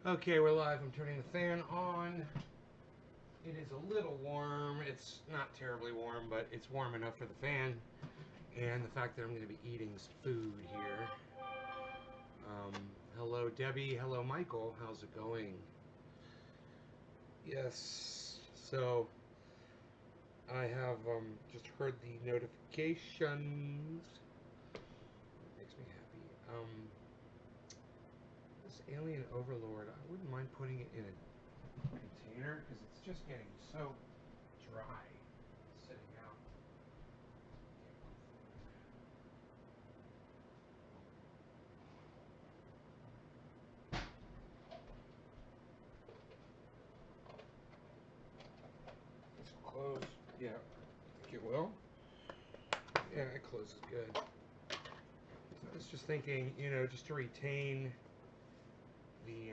Okay, we're live. I'm turning the fan on. It is a little warm. It's not terribly warm, but it's warm enough for the fan. And the fact that I'm going to be eating food here. Um, Hello, Debbie. Hello, Michael. How's it going? Yes. So, I have just heard the notifications. Makes me happy. This Alien Overlord, I wouldn't mind putting it in a container because it's just getting so dry sitting out. This will close. Yeah, I think it will. Yeah, it closes good. So I was just thinking, just to retain the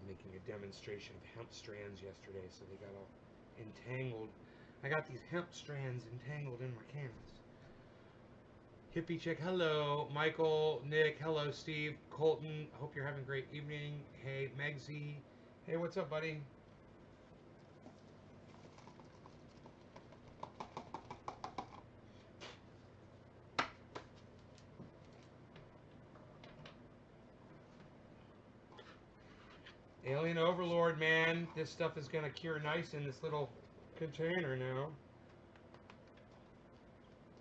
making a demonstration of hemp strands yesterday, so they got all entangled. I got these hemp strands entangled in my canvas. Hippie chick, hello. Michael, Nick, hello. Steve, Colton, hope you're having a great evening. Hey, Megsy. Hey, what's up, buddy? Alien Overlord, man. This stuff is going to cure nice in this little container now.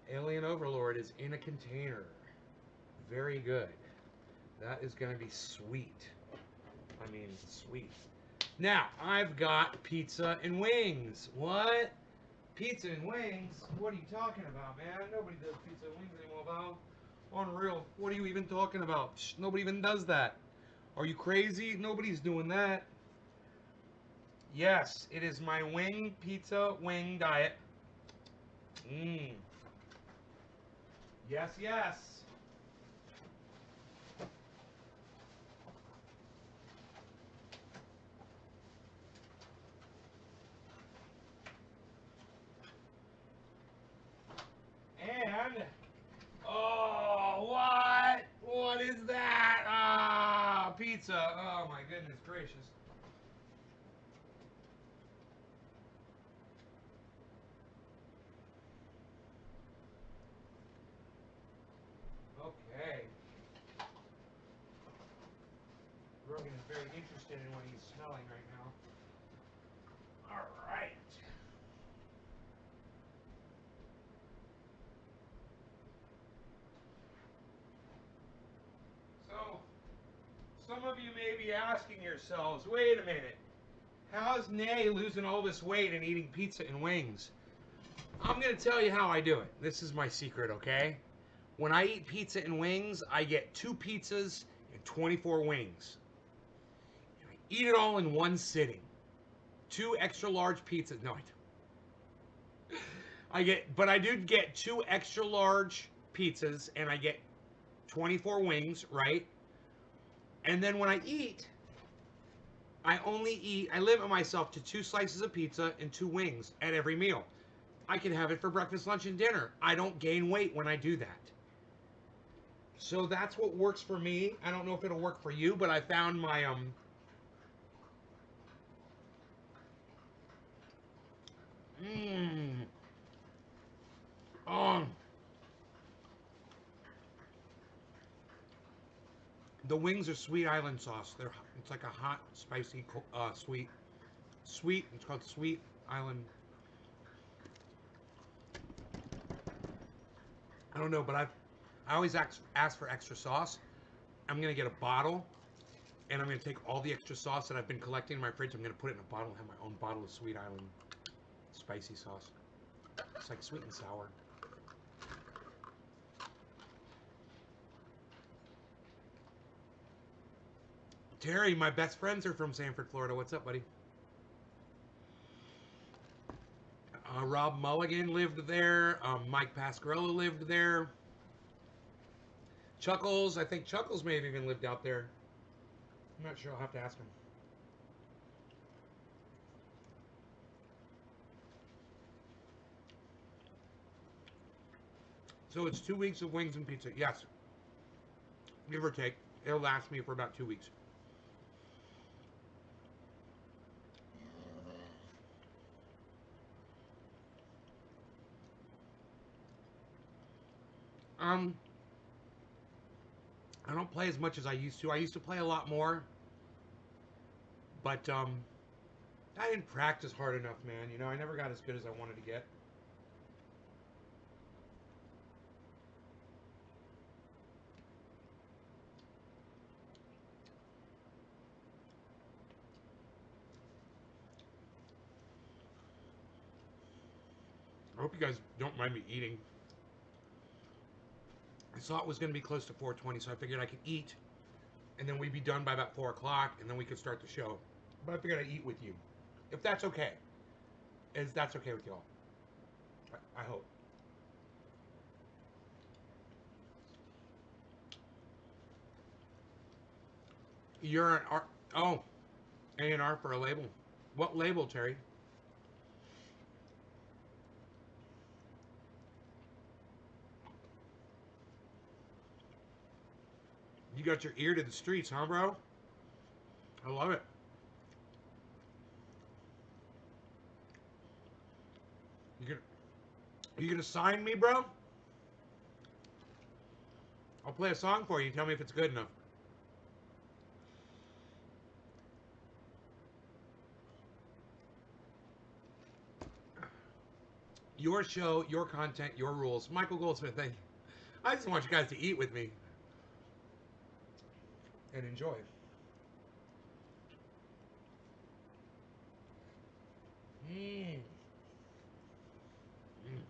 Alien Overlord is in a container. Very good. That is going to be sweet. I mean, sweet. Now, I've got pizza and wings. What? Pizza and wings? What are you talking about, man? Nobody does pizza and wings anymore, Bob. Unreal. What are you even talking about? Shh, nobody even does that. Are you crazy? Nobody's doing that. Yes, it is my pizza wing diet. Mmm. Yes, yes. And, oh, what? What is that? Ah, pizza. Oh, my goodness gracious. Okay. Rogan is very interested in what he's smelling right now. All right. So, some of you may be asking yourselves, wait a minute. How's Nay losing all this weight and eating pizza and wings? I'm going to tell you how I do it. This is my secret, okay? When I eat pizza and wings, I get 2 pizzas and 24 wings. And I eat it all in one sitting. 2 extra large pizzas. No, I don't. But I do get 2 extra large pizzas and I get 24 wings, right? And then when I eat, I limit myself to 2 slices of pizza and 2 wings at every meal. I can have it for breakfast, lunch, and dinner. I don't gain weight when I do that. So that's what works for me. I don't know if it'll work for you, but I found my mmm um the wings are Sweet Island sauce. It's like a hot, spicy, sweet. It's called Sweet Island. I don't know, but I always ask for extra sauce. I'm gonna get a bottle, and I'm gonna take all the extra sauce that I've been collecting in my fridge. I'm gonna put it in a bottle and have my own bottle of Sweet Island spicy sauce. It's like sweet and sour. Terry, my best friends are from Sanford, Florida. What's up, buddy? Rob Mulligan lived there. Mike Pasquarella lived there. Chuckles, I think Chuckles may have even lived out there. I'm not sure. I'll have to ask him. So it's 2 weeks of wings and pizza. Yes, give or take. It'll last me for about 2 weeks. Um, I don't play as much as I used to. I used to play a lot more, but I didn't practice hard enough, man. You know, I never got as good as I wanted to get. I hope you guys don't mind me eating. I saw it was going to be close to 4:20, so I figured I could eat, and then we'd be done by about 4 o'clock, and then we could start the show. But I figured I'd eat with you, if that's okay. Is that's okay with y'all? I hope. You're an R. Oh, A&R for a label. What label, Terry? You got your ear to the streets, huh, bro? I love it. You gonna you gonna sign me, bro? I'll play a song for you. Tell me if it's good enough. Your show, your content, your rules. Michael Goldsmith, thank you. I just want you guys to eat with me and enjoy. Mm. Mm.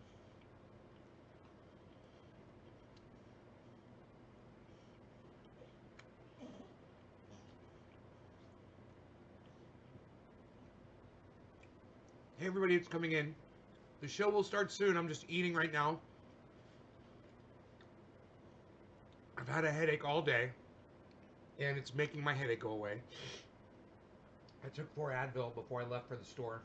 Hey, everybody, it's coming in. The show will start soon. I'm just eating right now. I've had a headache all day, and it's making my headache go away. I took 4 Advil before I left for the store.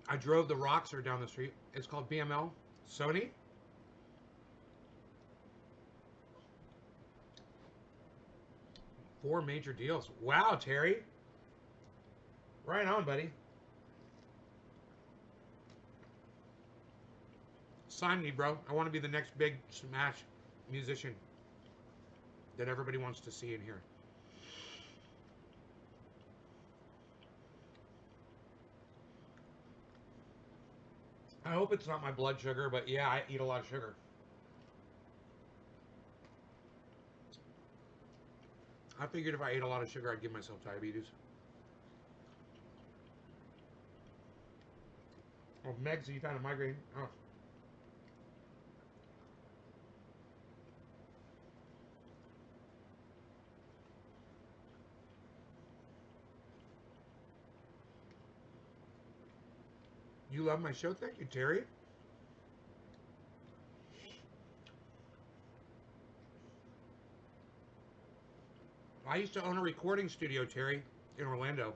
I drove the Roxor down the street. It's called BML. Sony? 4 major deals. Wow, Terry. Right on, buddy. Sign me, bro. I want to be the next big smash musician that everybody wants to see and hear. I hope it's not my blood sugar, but yeah, I eat a lot of sugar. I figured if I ate a lot of sugar, I'd give myself diabetes. Oh, Meg, so you found a migraine. Oh. You love my show? Thank you, Terry. I used to own a recording studio, Terry, in Orlando.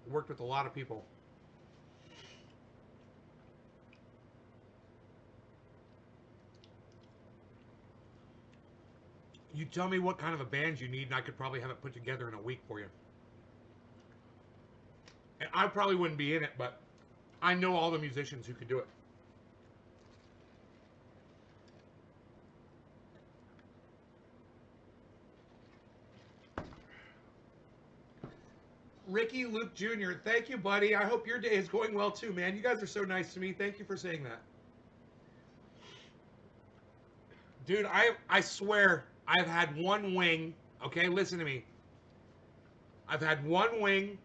Worked with a lot of people. You tell me what kind of a band you need, and I could probably have it put together in a week for you. And I probably wouldn't be in it, but I know all the musicians who could do it. Ricky Luke Jr., thank you, buddy. I hope your day is going well too, man. You guys are so nice to me. Thank you for saying that. Dude, I swear I've had one wing. Okay, listen to me. I've had one wing.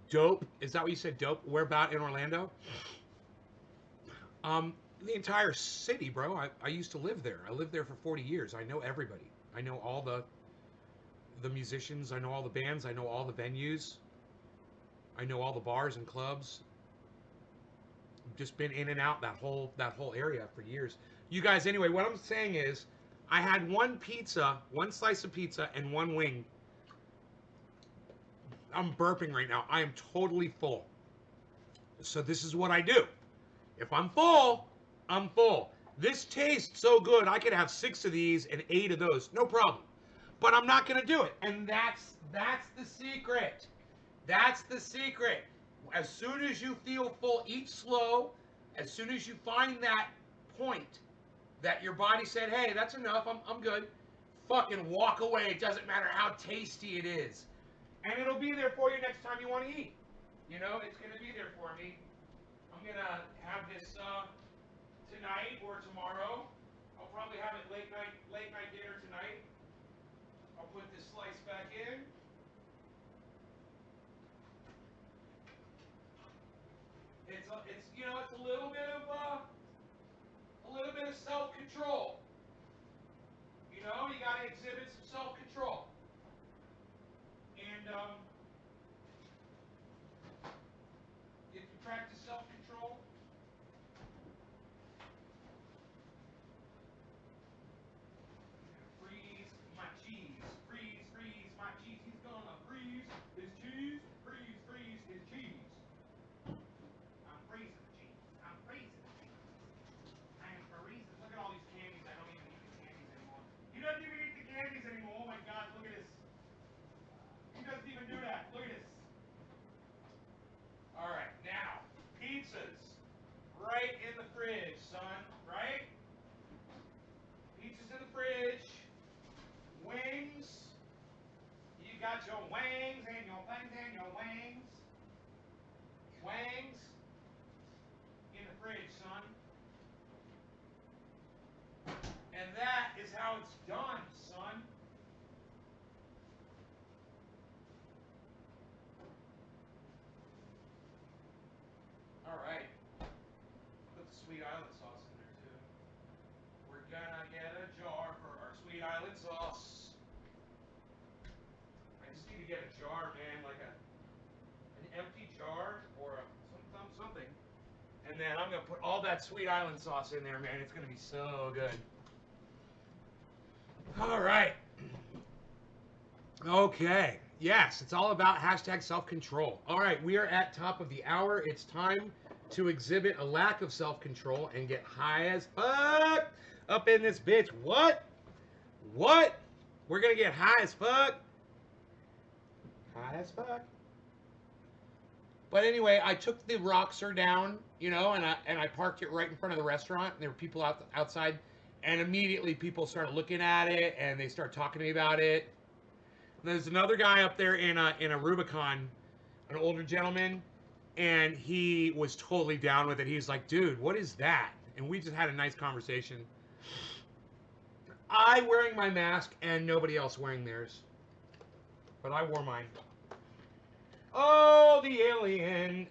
Dope. Is that what you said? Dope. Where about in Orlando? Um, the entire city, bro. I used to live there. I lived there for 40 years. I know everybody. I know all the musicians. I know all the bands. I know all the venues. I know all the bars and clubs. I've just been in and out that whole area for years. You guys, anyway, what I'm saying is, I had one pizza, one slice of pizza, and one wing. I'm burping right now. I am totally full. So this is what I do. If I'm full, I'm full. This tastes so good, I could have 6 of these and 8 of those, no problem. But I'm not gonna do it, and that's the secret. That's the secret. As soon as you feel full, eat slow. As soon as you find that point that your body said, hey, that's enough, I'm good, fucking walk away. It doesn't matter how tasty it is. And it'll be there for you next time you want to eat. You know, it's going to be there for me. I'm going to have this tonight or tomorrow. I'll probably have it late night dinner tonight. I'll put this slice back in. It's you know, it's a little bit of self-control. You know, you got to exhibit some self-control. And if you practice self-control, freeze my cheese, freeze my cheese. He's gonna freeze his cheese, freeze his cheese. I'm freezing the cheese. I'm freezing the cheese. I am freezing. Look at all these candies. I don't even eat the candies anymore. He doesn't even eat the candies anymore. Oh my God, look at this. He doesn't even do that. Look at this. All right, now, pizzas. Right in the fridge, son. Right? Pizzas in the fridge. Wings. You got your wings and your things and your wings. Wings in the fridge, son. And that is how it's done, son. All right. Put the Sweet Island sauce in there, too. We're gonna get a jar for our Sweet Island sauce. I just need to get a jar, man, like an empty jar or something. And then I'm gonna put all that Sweet Island sauce in there, man. It's gonna be so good. All right. Okay. Yes, it's all about hashtag self-control. All right, we are at top of the hour. It's time to exhibit a lack of self-control and get high as fuck up in this bitch. What? What? We're gonna get high as fuck? High as fuck. But anyway, I took the Roxer down, you know, and I parked it right in front of the restaurant. And there were people outside, and immediately people started looking at it, and they start talking to me about it. There's another guy up there in a Rubicon, an older gentleman, and he was totally down with it. He was like, dude, what is that? And we just had a nice conversation. I wearing my mask and nobody else wearing theirs. But I wore mine. Oh, the alien.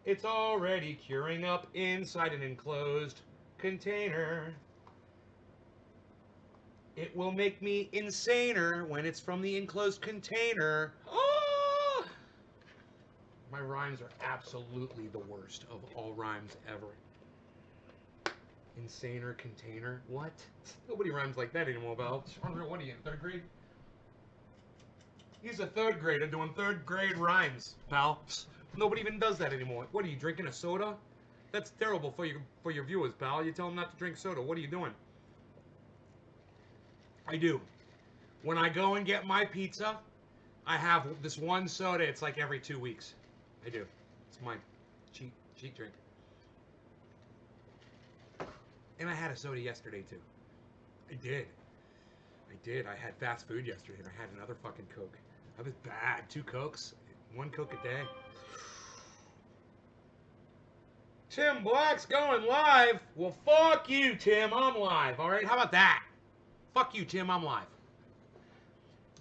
It's already curing up inside an enclosed container. It will make me insaner when it's from the enclosed container. Oh! My rhymes are absolutely the worst of all rhymes ever. Insaner container? What? Nobody rhymes like that anymore, Val. What are you, in 3rd grade? He's a 3rd grader doing 3rd grade rhymes, pal. Nobody even does that anymore. What are you, drinking a soda? That's terrible for your viewers, pal. You tell them not to drink soda. What are you doing? I do. When I go and get my pizza, I have this one soda. It's like every 2 weeks. I do. It's my cheat drink. And I had a soda yesterday, too. I did. I had fast food yesterday, and I had another fucking Coke. I was bad. 2 Cokes. 1 Coke a day. Tim Black's going live. Well, fuck you, Tim. I'm live. All right? How about that? Fuck you, Tim. I'm live.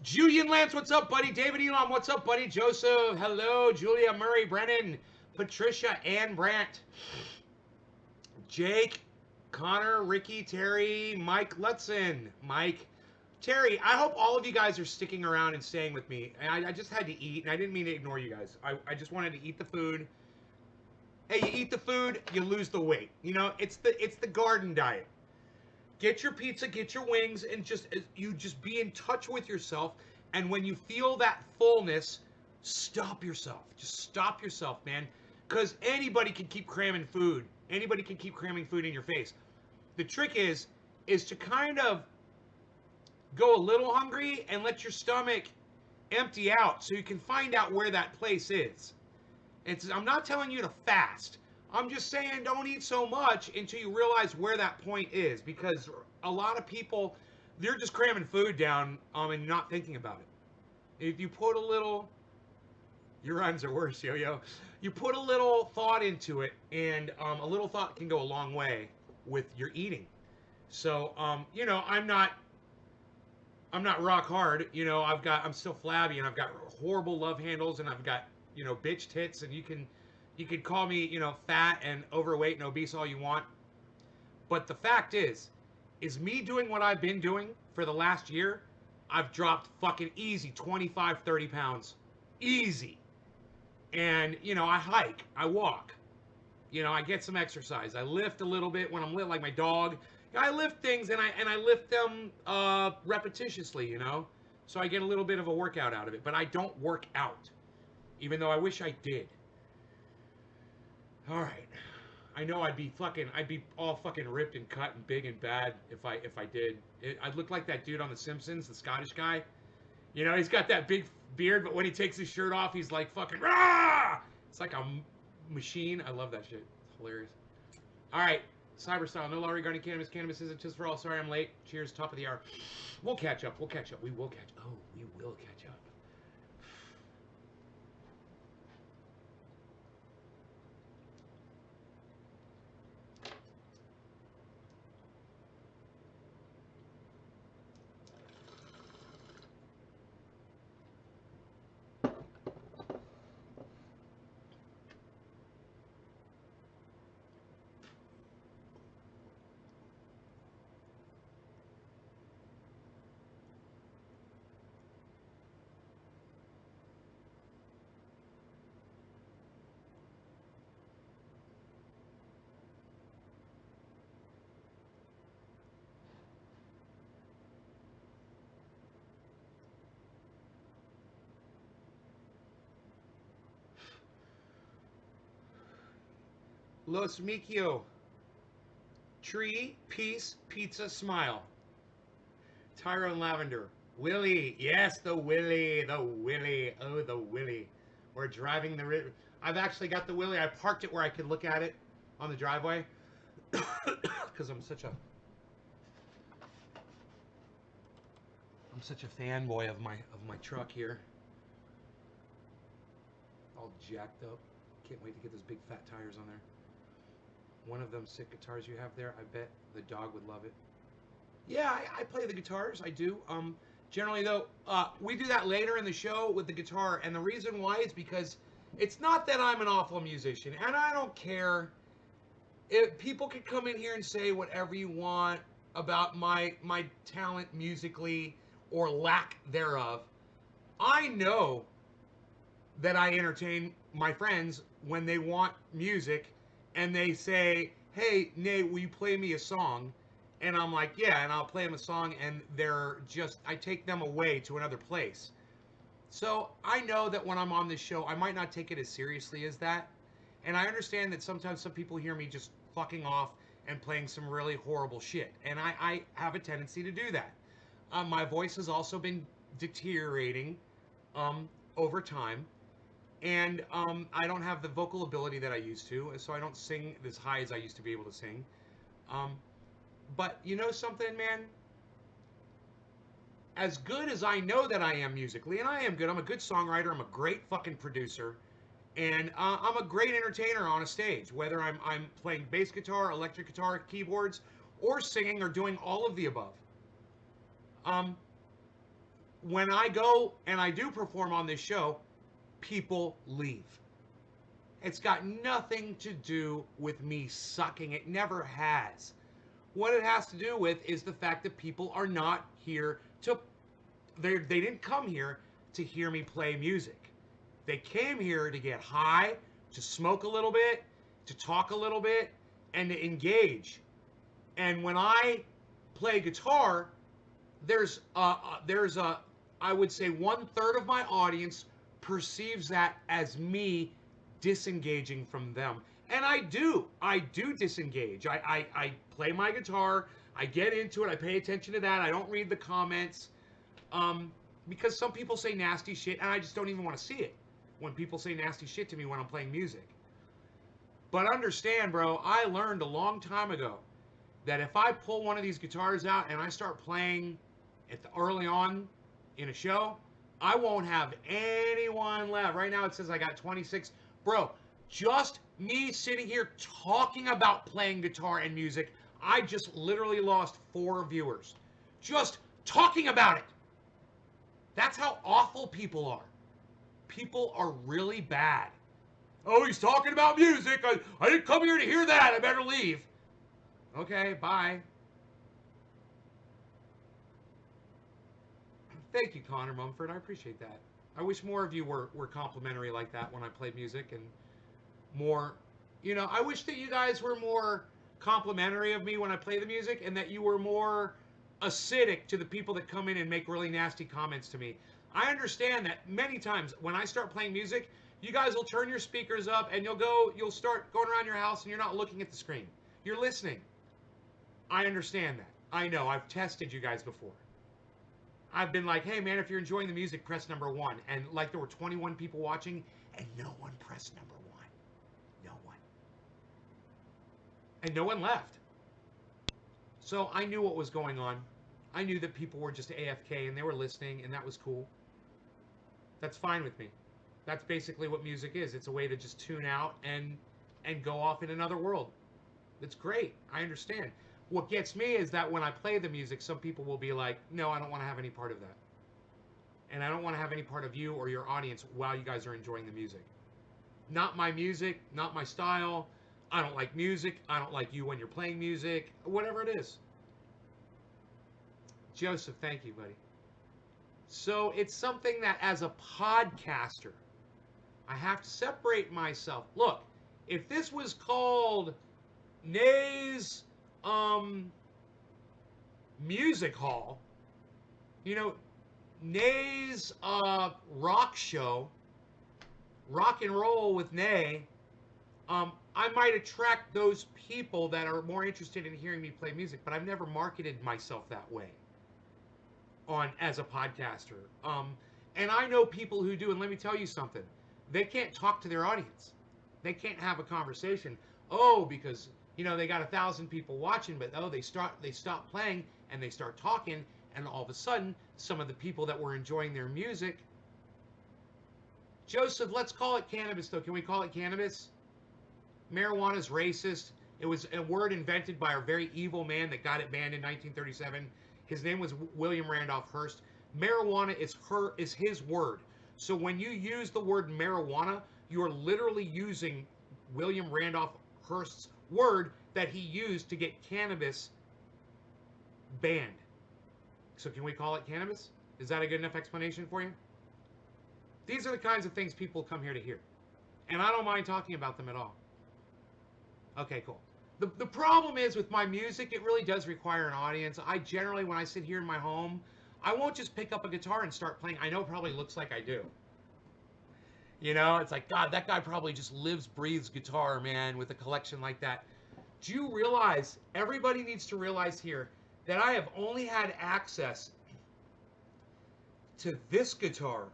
Julian Lance, what's up, buddy? David Elon, what's up, buddy? Joseph, hello. Julia Murray, Brennan, Patricia, Ann Brandt, Jake, Connor, Ricky, Terry, Mike Lutzen, Mike, Terry, I hope all of you guys are sticking around and staying with me. And I just had to eat, and I didn't mean to ignore you guys. I just wanted to eat the food. Hey, you eat the food, you lose the weight. You know, it's the garden diet. Get your pizza, get your wings, and just be in touch with yourself. And when you feel that fullness, stop yourself. Just stop yourself, man. Because anybody can keep cramming food. Anybody can keep cramming food in your face. The trick is to kind of go a little hungry and let your stomach empty out so you can find out where that place is. I'm not telling you to fast. I'm just saying don't eat so much until you realize where that point is, because a lot of people, they're just cramming food down and not thinking about it. If you put a little, your rhymes are worse, yo-yo. You put a little thought into it, and a little thought can go a long way with your eating. So, you know, I'm not rock hard. You know, I'm still flabby, and I've got horrible love handles, and I've got, you know, bitch tits, and you could call me, you know, fat and overweight and obese all you want. But the fact is me doing what I've been doing for the last year, I've dropped fucking easy 25, 30 pounds. Easy. And, you know, I hike, I walk, you know, I get some exercise. I lift a little bit when I'm lit, like my dog. I lift things, and I lift them repetitiously, you know. So I get a little bit of a workout out of it. But I don't work out, even though I wish I did. All right. I know I'd be all fucking ripped and cut and big and bad if I did. I'd look like that dude on The Simpsons, the Scottish guy. You know, he's got that big beard, but when he takes his shirt off, he's like fucking rah! It's like a machine. I love that shit. It's hilarious. All right, Cyberstyle. No law regarding cannabis. Cannabis isn't just for all. Sorry, I'm late. Cheers. Top of the hour. We'll catch up. We'll catch up. We will catch. Oh, we will catch up. Los Mikio. Tree, peace, pizza, smile. Tyrone Lavender. Willie. Yes, the Willie. The Willie. Oh, the Willie. We're driving the river. I've actually got the Willie. I parked it where I could look at it on the driveway. Because I'm such a fanboy of my truck here. All jacked up. Can't wait to get those big fat tires on there. One of them sick guitars you have there, I bet the dog would love it. Yeah, I play the guitars. I do. Generally though, we do that later in the show with the guitar, and the reason why is because it's not that I'm an awful musician, and I don't care. If people can come in here and say whatever you want about my talent musically or lack thereof. I know that I entertain my friends when they want music and they say, hey, Nate, will you play me a song? And I'm like, yeah, and I'll play them a song, and I take them away to another place. So I know that when I'm on this show, I might not take it as seriously as that. And I understand that sometimes some people hear me just fucking off and playing some really horrible shit. And I have a tendency to do that. My voice has also been deteriorating over time. And I don't have the vocal ability that I used to, so I don't sing as high as I used to be able to sing. But you know something, man? As good as I know that I am musically, and I am good, I'm a good songwriter, I'm a great fucking producer, and I'm a great entertainer on a stage, whether I'm playing bass guitar, electric guitar, keyboards, or singing, or doing all of the above. When I go and I do perform on this show, people leave. It's got nothing to do with me sucking. It never has. What it has to do with is the fact that people are not here to they didn't come here to hear me play music. They came here to get high, to smoke a little bit, to talk a little bit, and to engage. And when I play guitar, there's a I would say 1/3 of my audience perceives that as me disengaging from them. And I do disengage. I play my guitar, I get into it, I pay attention to that, I don't read the comments. Because some people say nasty shit and I just don't even want to see it when people say nasty shit to me when I'm playing music. But understand, bro, I learned a long time ago that if I pull one of these guitars out and I start playing early on in a show, I won't have anyone left. Right now it says I got 26. Bro, just me sitting here talking about playing guitar and music, I just literally lost 4 viewers. Just talking about it. That's how awful people are. People are really bad. Oh, he's talking about music. I didn't come here to hear that. I better leave. Okay, bye. Thank you, Connor Mumford. I appreciate that. I wish more of you were complimentary like that when I played music, and more, I wish that you guys were more complimentary of me when I play the music, and that you were more acidic to the people that come in and make really nasty comments to me. I understand that many times when I start playing music, you guys will turn your speakers up and you'll start going around your house and you're not looking at the screen. You're listening. I understand that. I know. I've tested you guys before. I've been like, hey man, if you're enjoying the music, press number 1. And like there were 21 people watching and no one pressed number 1. No one. And no one left. So I knew what was going on. I knew that people were just AFK and they were listening, and that was cool. That's fine with me. That's basically what music is. It's a way to just tune out and go off in another world. It's great. I understand. What gets me is that when I play the music, some people will be like, no, I don't want to have any part of that. And I don't want to have any part of you or your audience while you guys are enjoying the music. Not my music, not my style. I don't like music. I don't like you when you're playing music. Whatever it is. Joseph, thank you, buddy. So it's something that as a podcaster, I have to separate myself. Look, if this was called Nay's Music Hall, Nay's rock show, rock and roll with Nay, I might attract those people that are more interested in hearing me play music, but I've never marketed myself that way as a podcaster. And I know people who do, and let me tell you something. They can't talk to their audience. They can't have a conversation. Oh, because they got 1,000 people watching, but they stop playing and they start talking, and all of a sudden, some of the people that were enjoying their music. Joseph, let's call it cannabis, though. Can we call it cannabis? Marijuana is racist. It was a word invented by a very evil man that got it banned in 1937. His name was William Randolph Hearst. Marijuana is his word. So when you use the word marijuana, you're literally using William Randolph Hearst's word that he used to get cannabis banned. So can we call it cannabis? Is that a good enough explanation for you? These are the kinds of things people come here to hear. And I don't mind talking about them at all. Okay, cool. The problem is with my music, it really does require an audience. I generally, when I sit here in my home, I won't just pick up a guitar and start playing. I know it probably looks like I do. It's like, God, that guy probably just lives, breathes guitar, man, with a collection like that. Do you realize, everybody needs to realize here, that I have only had access to this guitar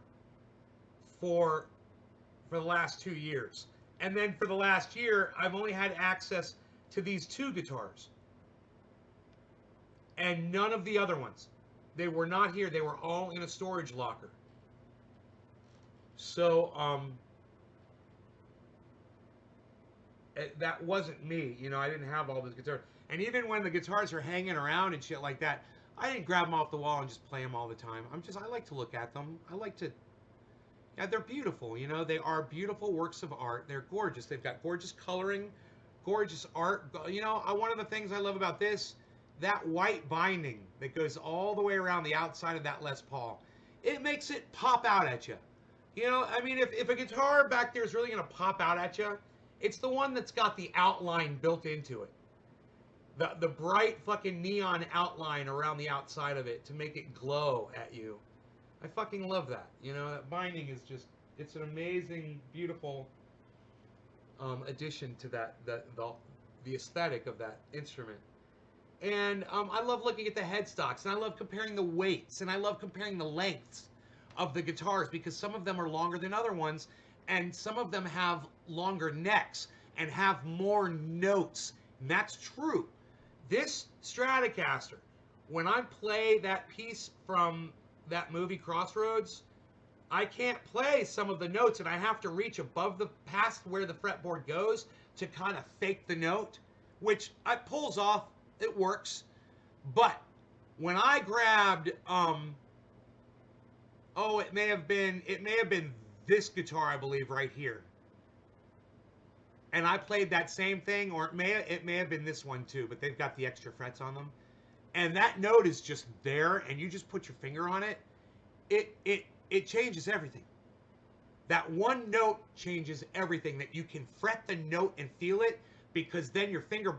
for the last 2 years. And then for the last year, I've only had access to these 2 guitars. And none of the other ones. They were not here. They were all in a storage locker. So, that wasn't me. I didn't have all those guitars. And even when the guitars are hanging around and shit like that, I didn't grab them off the wall and just play them all the time. I like to look at them. Yeah, they're beautiful. They are beautiful works of art. They're gorgeous. They've got gorgeous coloring, gorgeous art. One of the things I love about this that white binding that goes all the way around the outside of that Les Paul, it makes it pop out at you. You know, I mean, if a guitar back there is really going to pop out at you, it's the one that's got the outline built into it. The bright fucking neon outline around the outside of it to make it glow at you. I fucking love that. You know, that binding is just, it's an amazing, beautiful addition to the aesthetic of that instrument. And I love looking at the headstocks, and I love comparing the weights, and I love comparing the lengths of the guitars, because some of them are longer than other ones, and some of them have longer necks and have more notes. And that's true. This Stratocaster, when I play that piece from that movie Crossroads, I can't play some of the notes, and I have to reach above the past where the fretboard goes to kind of fake the note, which it pulls off. It works. But when I grabbed it may have been this guitar, I believe, right here, and I played that same thing, or it may have been this one too, but they've got the extra frets on them, and that note is just there, and you just put your finger on it, it changes everything. That one note changes everything. That you can fret the note and feel it, because then your finger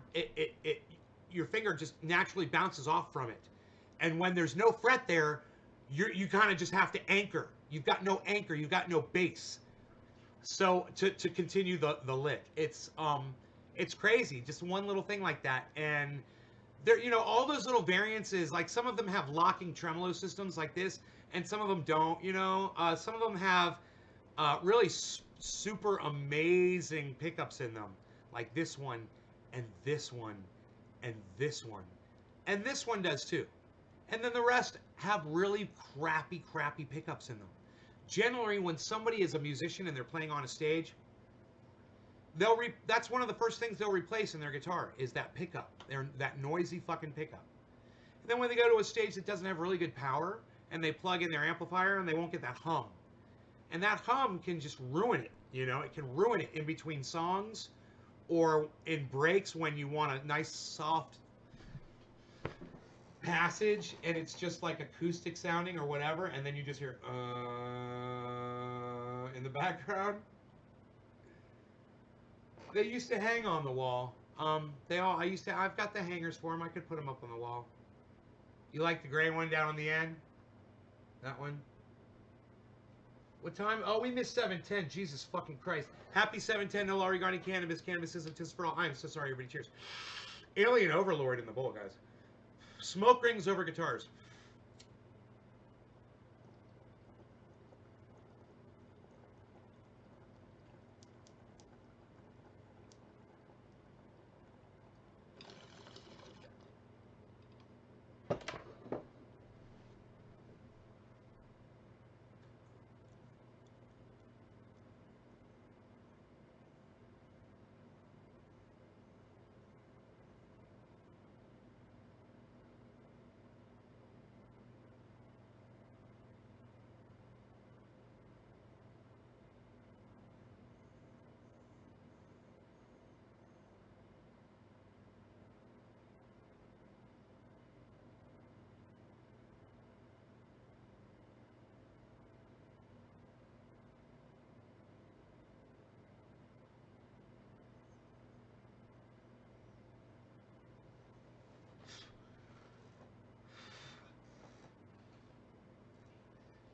your finger just naturally bounces off from it. And when there's no fret there, you kind of just have to anchor. You've got no anchor, you've got no bass. So to continue the lick, it's crazy. Just one little thing like that. And there, you know, all those little variances, like some of them have locking tremolo systems like this, and some of them don't, you know. Some of them have really super amazing pickups in them, like this one, and this one, and this one. And this one does too. And then the rest have really crappy pickups in them. Generally, when somebody is a musician and they're playing on a stage, that's one of the first things they'll replace in their guitar, is that pickup, that noisy fucking pickup. And then when they go to a stage that doesn't have really good power, and they plug in their amplifier, and they won't get that hum. And that hum can just ruin it, you know? It can ruin it in between songs, or in breaks when you want a nice soft passage and it's just like acoustic sounding or whatever, and then you just hear in the background. They used to hang on the wall. I've got the hangers for them. I could put them up on the wall. You like the gray one down on the end? That one? What time? Oh, we missed 7:10. Jesus fucking Christ. Happy 7:10. No law regarding cannabis. Cannabis isn't just for all. I'm so sorry, everybody. Cheers. Alien Overlord in the bowl, guys. Smoke rings over guitars.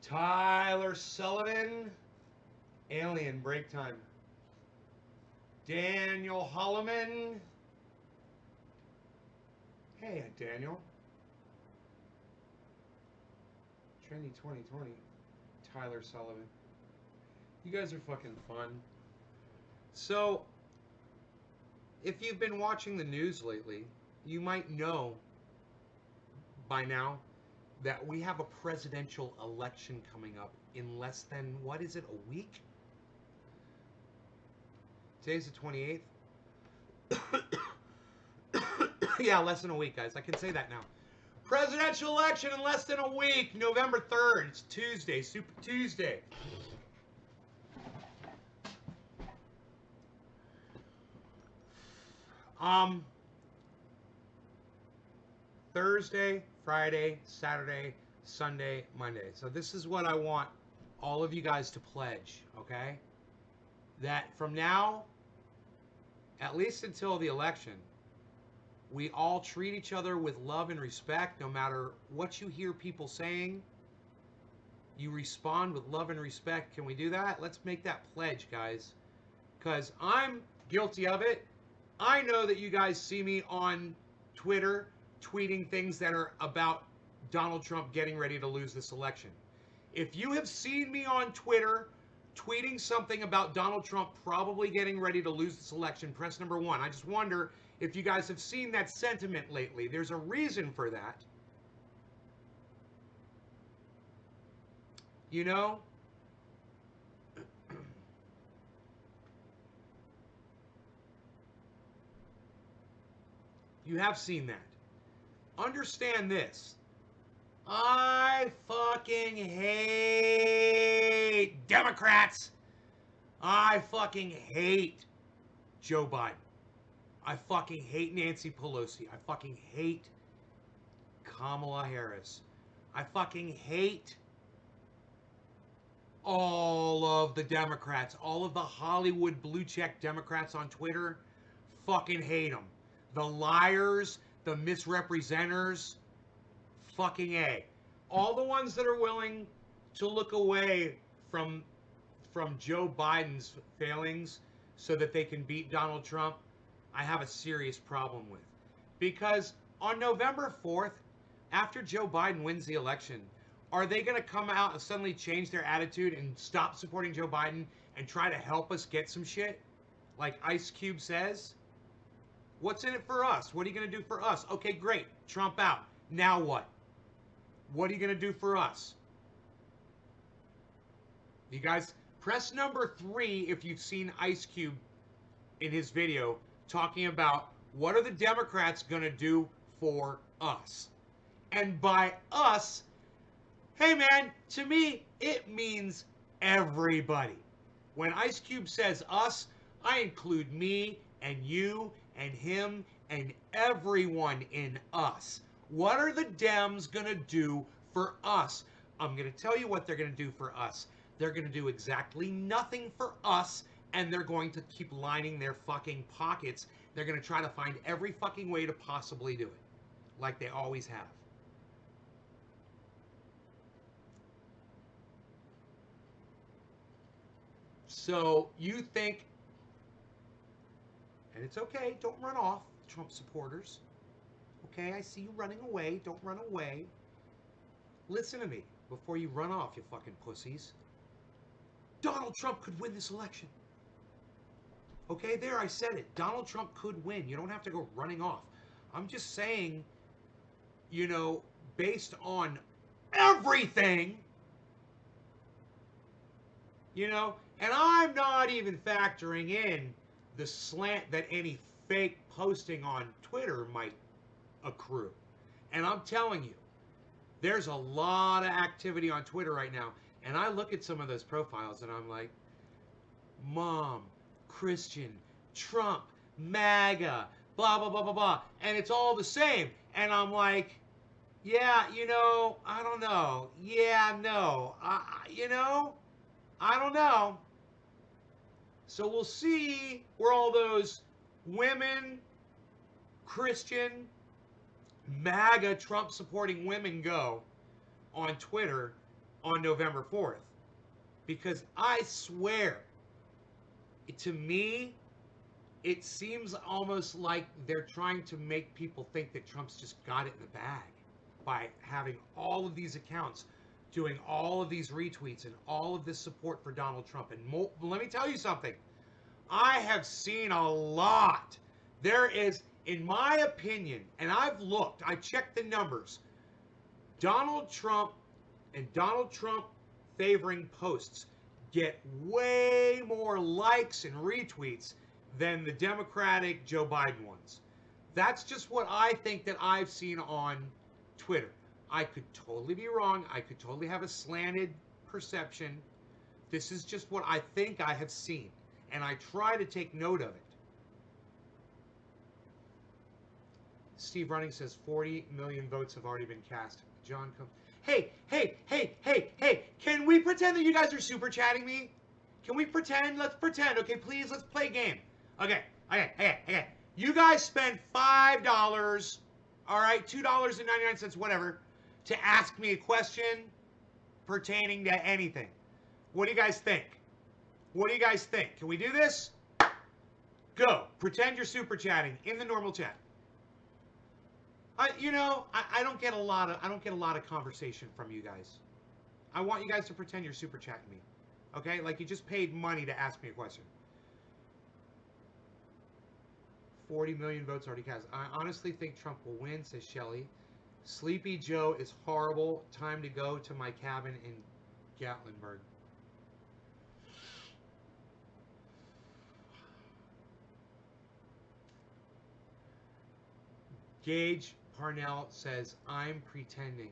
Tyler Sullivan, Alien Break Time. Daniel Holloman. Hey, Daniel. Trendy 2020. Tyler Sullivan. You guys are fucking fun. So, if you've been watching the news lately, you might know by now that we have a presidential election coming up in less than, what is it, a week? Today's the 28th. Yeah, less than a week, guys. I can say that now. Presidential election in less than a week, November 3rd. It's Tuesday, Super Tuesday. Thursday, Friday, Saturday, Sunday, Monday. So this is what I want all of you guys to pledge, okay? That from now, at least until the election, we all treat each other with love and respect, no matter what you hear people saying. You respond with love and respect. Can we do that? Let's make that pledge, guys. Because I'm guilty of it. I know that you guys see me on Twitter tweeting things that are about Donald Trump getting ready to lose this election. If you have seen me on Twitter tweeting something about Donald Trump probably getting ready to lose this election, press number 1. I just wonder if you guys have seen that sentiment lately. There's a reason for that. You know? You have seen that. Understand this. I fucking hate Democrats. I fucking hate Joe Biden. I fucking hate Nancy Pelosi. I fucking hate Kamala Harris. I fucking hate all of the Democrats. All of the Hollywood blue check Democrats on Twitter. Fucking hate them. The liars, the misrepresenters. Fucking A. All the ones that are willing to look away from Joe Biden's failings so that they can beat Donald Trump, I have a serious problem with. Because on November 4th, after Joe Biden wins the election, are they going to come out and suddenly change their attitude and stop supporting Joe Biden and try to help us get some shit? Like Ice Cube says? What's in it for us? What are you going to do for us? Okay, great. Trump out. Now what? What are you going to do for us? You guys, press number 3 if you've seen Ice Cube in his video talking about what are the Democrats going to do for us. And by us, hey man, to me, it means everybody. When Ice Cube says us, I include me and you and him and everyone in us. What are the Dems going to do for us? I'm going to tell you what they're going to do for us. They're going to do exactly nothing for us, and they're going to keep lining their fucking pockets. They're going to try to find every fucking way to possibly do it, like they always have. So you think, and it's okay, don't run off, Trump supporters. Okay, I see you running away. Don't run away. Listen to me before you run off, you fucking pussies. Donald Trump could win this election. Okay, there, I said it. Donald Trump could win. You don't have to go running off. I'm just saying, you know, based on everything, you know, and I'm not even factoring in the slant that any fake posting on Twitter might accrue. And I'm telling you, there's a lot of activity on Twitter right now. And I look at some of those profiles and I'm like, Mom, Christian, Trump, MAGA, blah, blah, blah, blah, blah. And it's all the same. And I'm like, yeah, you know, I don't know. Yeah, no. You know, I don't know. So we'll see where all those women, Christian, MAGA, Trump supporting women go on Twitter on November 4th. Because I swear, to me, it seems almost like they're trying to make people think that Trump's just got it in the bag by having all of these accounts, doing all of these retweets and all of this support for Donald Trump. And let me tell you something. I have seen a lot. There is, in my opinion, and I've looked, I checked the numbers, Donald Trump and Donald Trump favoring posts get way more likes and retweets than the Democratic Joe Biden ones. That's just what I think that I've seen on Twitter. I could totally be wrong. I could totally have a slanted perception. This is just what I think I have seen. And I try to take note of it. Steve Running says 40 million votes have already been cast. John comes. Hey, can we pretend that you guys are super chatting me? Can we pretend? Let's pretend. Okay, please, let's play a game. Okay. You guys spend $5, all right, $2.99, whatever, to ask me a question pertaining to anything. What do you guys think? What do you guys think? Can we do this? Go. Pretend you're super chatting in the normal chat. I don't get a lot of conversation from you guys. I want you guys to pretend you're super chatting me. Okay? Like you just paid money to ask me a question. 40 million votes already cast. I honestly think Trump will win, says Shelley. Sleepy Joe is horrible. Time to go to my cabin in Gatlinburg. Gage Parnell says, I'm pretending.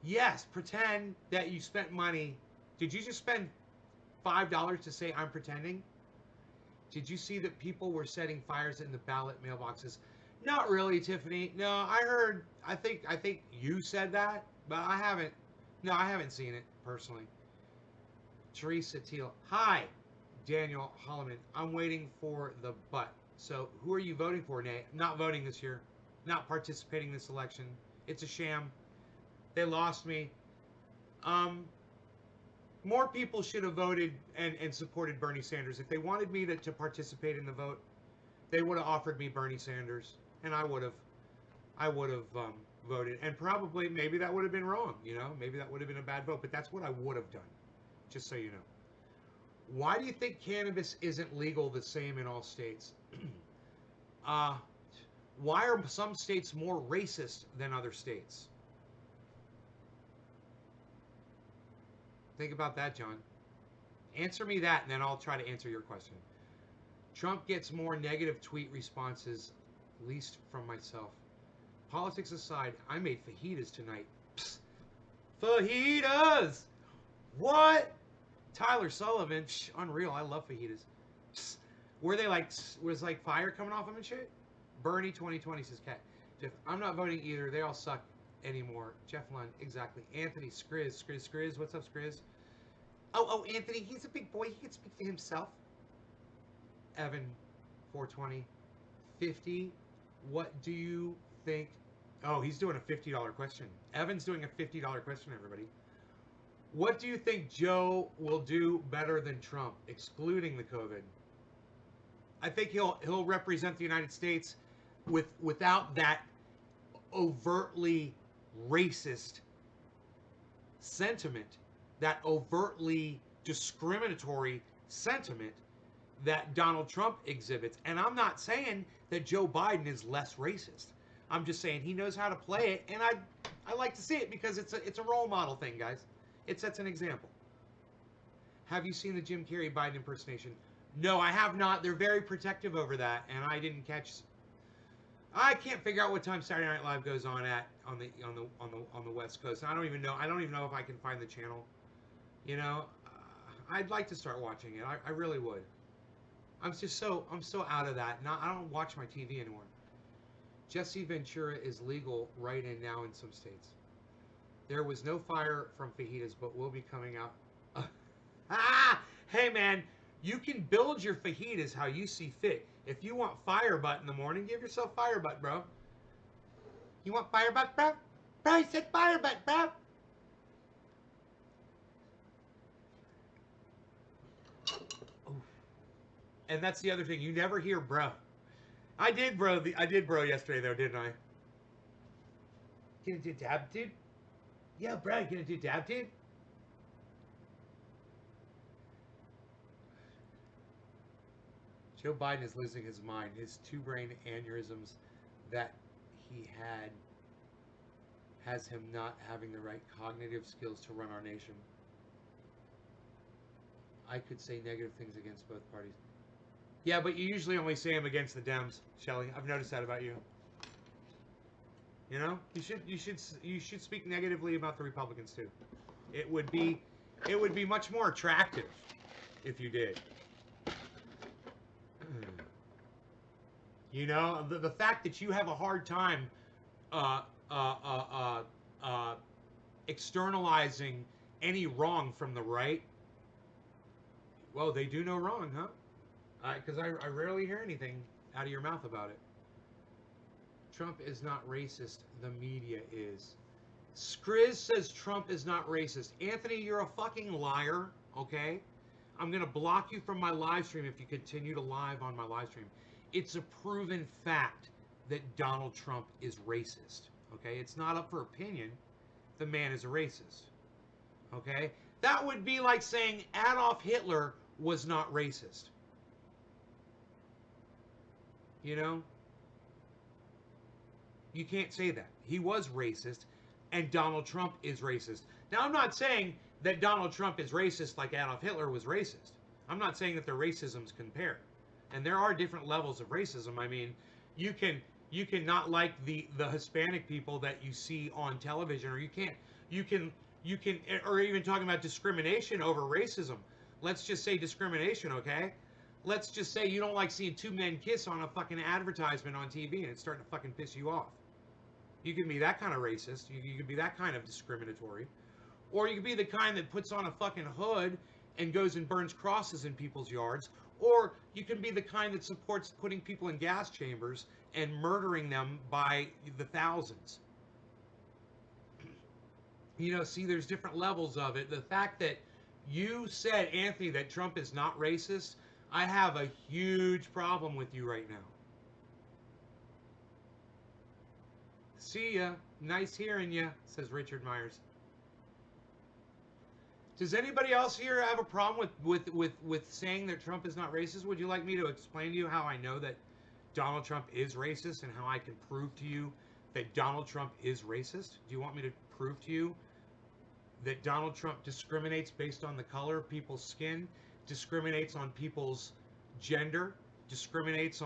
Yes, pretend that you spent money. Did you just spend $5 to say I'm pretending? Did you see that people were setting fires in the ballot mailboxes? Not really, Tiffany. No, I think you said that, but I haven't. No, I haven't seen it personally. Teresa Teal. Hi, Daniel Holloman. I'm waiting for the butt. So who are you voting for, Nate? Not voting this year. Not participating in this election. It's a sham. They lost me. More people should have voted and supported Bernie Sanders. If they wanted me to participate in the vote, they would have offered me Bernie Sanders, and I would have voted. And probably, maybe that would have been wrong, maybe that would have been a bad vote, but that's what I would have done, just so you know. Why do you think cannabis isn't legal the same in all states? Why are some states more racist than other states? Think about that, John. Answer me that, and then I'll try to answer your question. Trump gets more negative tweet responses, least from myself. Politics aside, I made fajitas tonight. Psst. Fajitas! What? Tyler Sullivan, unreal. I love fajitas. Psst. Were they was like fire coming off them and shit? Bernie 2020 says Cat. Jeff, I'm not voting either. They all suck anymore. Jeff Lund, exactly. Anthony Skriz. What's up, Skriz? Oh, Anthony, he's a big boy. He can speak for himself. Evan, 420. 50. What do you think? Oh, he's doing a $50 question. Evan's doing a $50 question, everybody. What do you think Joe will do better than Trump, excluding the COVID? I think he'll represent the United States without that overtly racist sentiment, that overtly discriminatory sentiment that Donald Trump exhibits. And I'm not saying that Joe Biden is less racist. I'm just saying he knows how to play it, and I like to see it because it's a role model thing, guys. It sets an example. Have you seen the Jim Carrey Biden impersonation? No, I have not. They're very protective over that, and I didn't catch. I can't figure out what time Saturday Night Live goes on on the West Coast. I don't even know. I don't even know if I can find the channel. I'd like to start watching it. I really would. I'm so out of that. I don't watch my TV anymore. Jesse Ventura is legal right in now in some states. There was no fire from fajitas, but will be coming out. Hey man, you can build your fajitas how you see fit. If you want fire butt in the morning, give yourself fire butt, bro. You want fire butt, bro? Bro, he said fire butt, bro. Oof. And that's the other thing. You never hear bro. I did bro yesterday though, didn't I? Gonna do dab, dude? Yeah, bro, you gonna do dab, dude? Joe Biden is losing his mind. His 2 brain aneurysms that he had has him not having the right cognitive skills to run our nation. I could say negative things against both parties. Yeah, but you usually only say them against the Dems, Shelley. I've noticed that about you. You should speak negatively about the Republicans too. It would be much more attractive if you did. You know, the fact that you have a hard time uh, uh, uh, uh, uh, externalizing any wrong from the right. Well, they do no wrong, huh? Because I rarely hear anything out of your mouth about it. Trump is not racist. The media is. Skriz says Trump is not racist. Anthony, you're a fucking liar, okay? I'm going to block you from my live stream if you continue to live on my live stream. It's a proven fact that Donald Trump is racist, okay? It's not up for opinion. The man is a racist, okay? That would be like saying Adolf Hitler was not racist. You know? You can't say that. He was racist, and Donald Trump is racist. Now, I'm not saying that Donald Trump is racist like Adolf Hitler was racist. I'm not saying that their racisms compare. And there are different levels of racism. I mean, you can not like the Hispanic people that you see on television, or you can or even talking about discrimination over racism. Let's just say discrimination, okay? Let's just say you don't like seeing two men kiss on a fucking advertisement on TV and it's starting to fucking piss you off. You can be that kind of racist. You can be that kind of discriminatory. Or you can be the kind that puts on a fucking hood and goes and burns crosses in people's yards. Or you can be the kind that supports putting people in gas chambers and murdering them by the thousands. You know, see, there's different levels of it. The fact that you said, Anthony, that Trump is not racist, I have a huge problem with you right now. See ya. Nice hearing ya, says Richard Myers. Does anybody else here have a problem with saying that Trump is not racist? Would you like me to explain to you how I know that Donald Trump is racist and how I can prove to you that Donald Trump is racist? Do you want me to prove to you that Donald Trump discriminates based on the color of people's skin, discriminates on people's gender, discriminates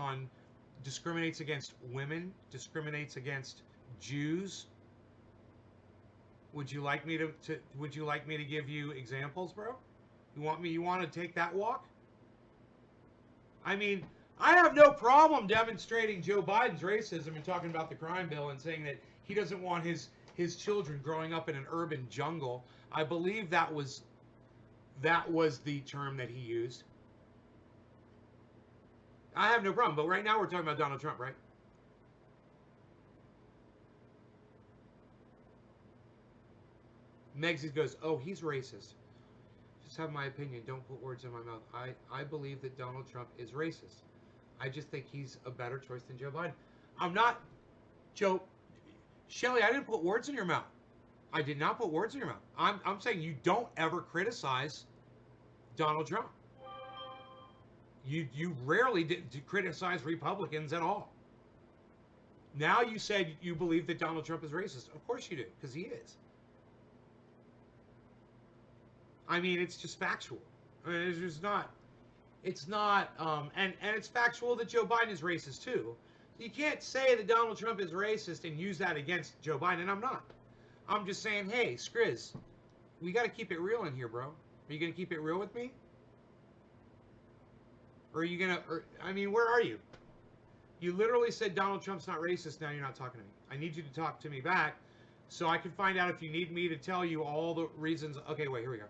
against women, discriminates against Jews? Would you like me to give you examples, bro? You want to take that walk? I mean, I have no problem demonstrating Joe Biden's racism and talking about the crime bill and saying that he doesn't want his children growing up in an urban jungle. I believe that was the term that he used. I have no problem, but right now we're talking about Donald Trump, right? Megsy goes, oh, he's racist. Just have my opinion. Don't put words in my mouth. I believe that Donald Trump is racist. I just think he's a better choice than Joe Biden. I'm not, Joe, Shelley, I didn't put words in your mouth. I did not put words in your mouth. I'm saying you don't ever criticize Donald Trump. You rarely did criticize Republicans at all. Now you said you believe that Donald Trump is racist. Of course you do, because he is. I mean, it's just factual. I mean, it's just not. It's not. And it's factual that Joe Biden is racist too. You can't say that Donald Trump is racist and use that against Joe Biden. And I'm not. I'm just saying, hey, Skriz, we got to keep it real in here, bro. Are you gonna keep it real with me? Or are you gonna? I mean, where are you? You literally said Donald Trump's not racist. Now you're not talking to me. I need you to talk to me back, so I can find out if you need me to tell you all the reasons. Okay, wait. Here we go.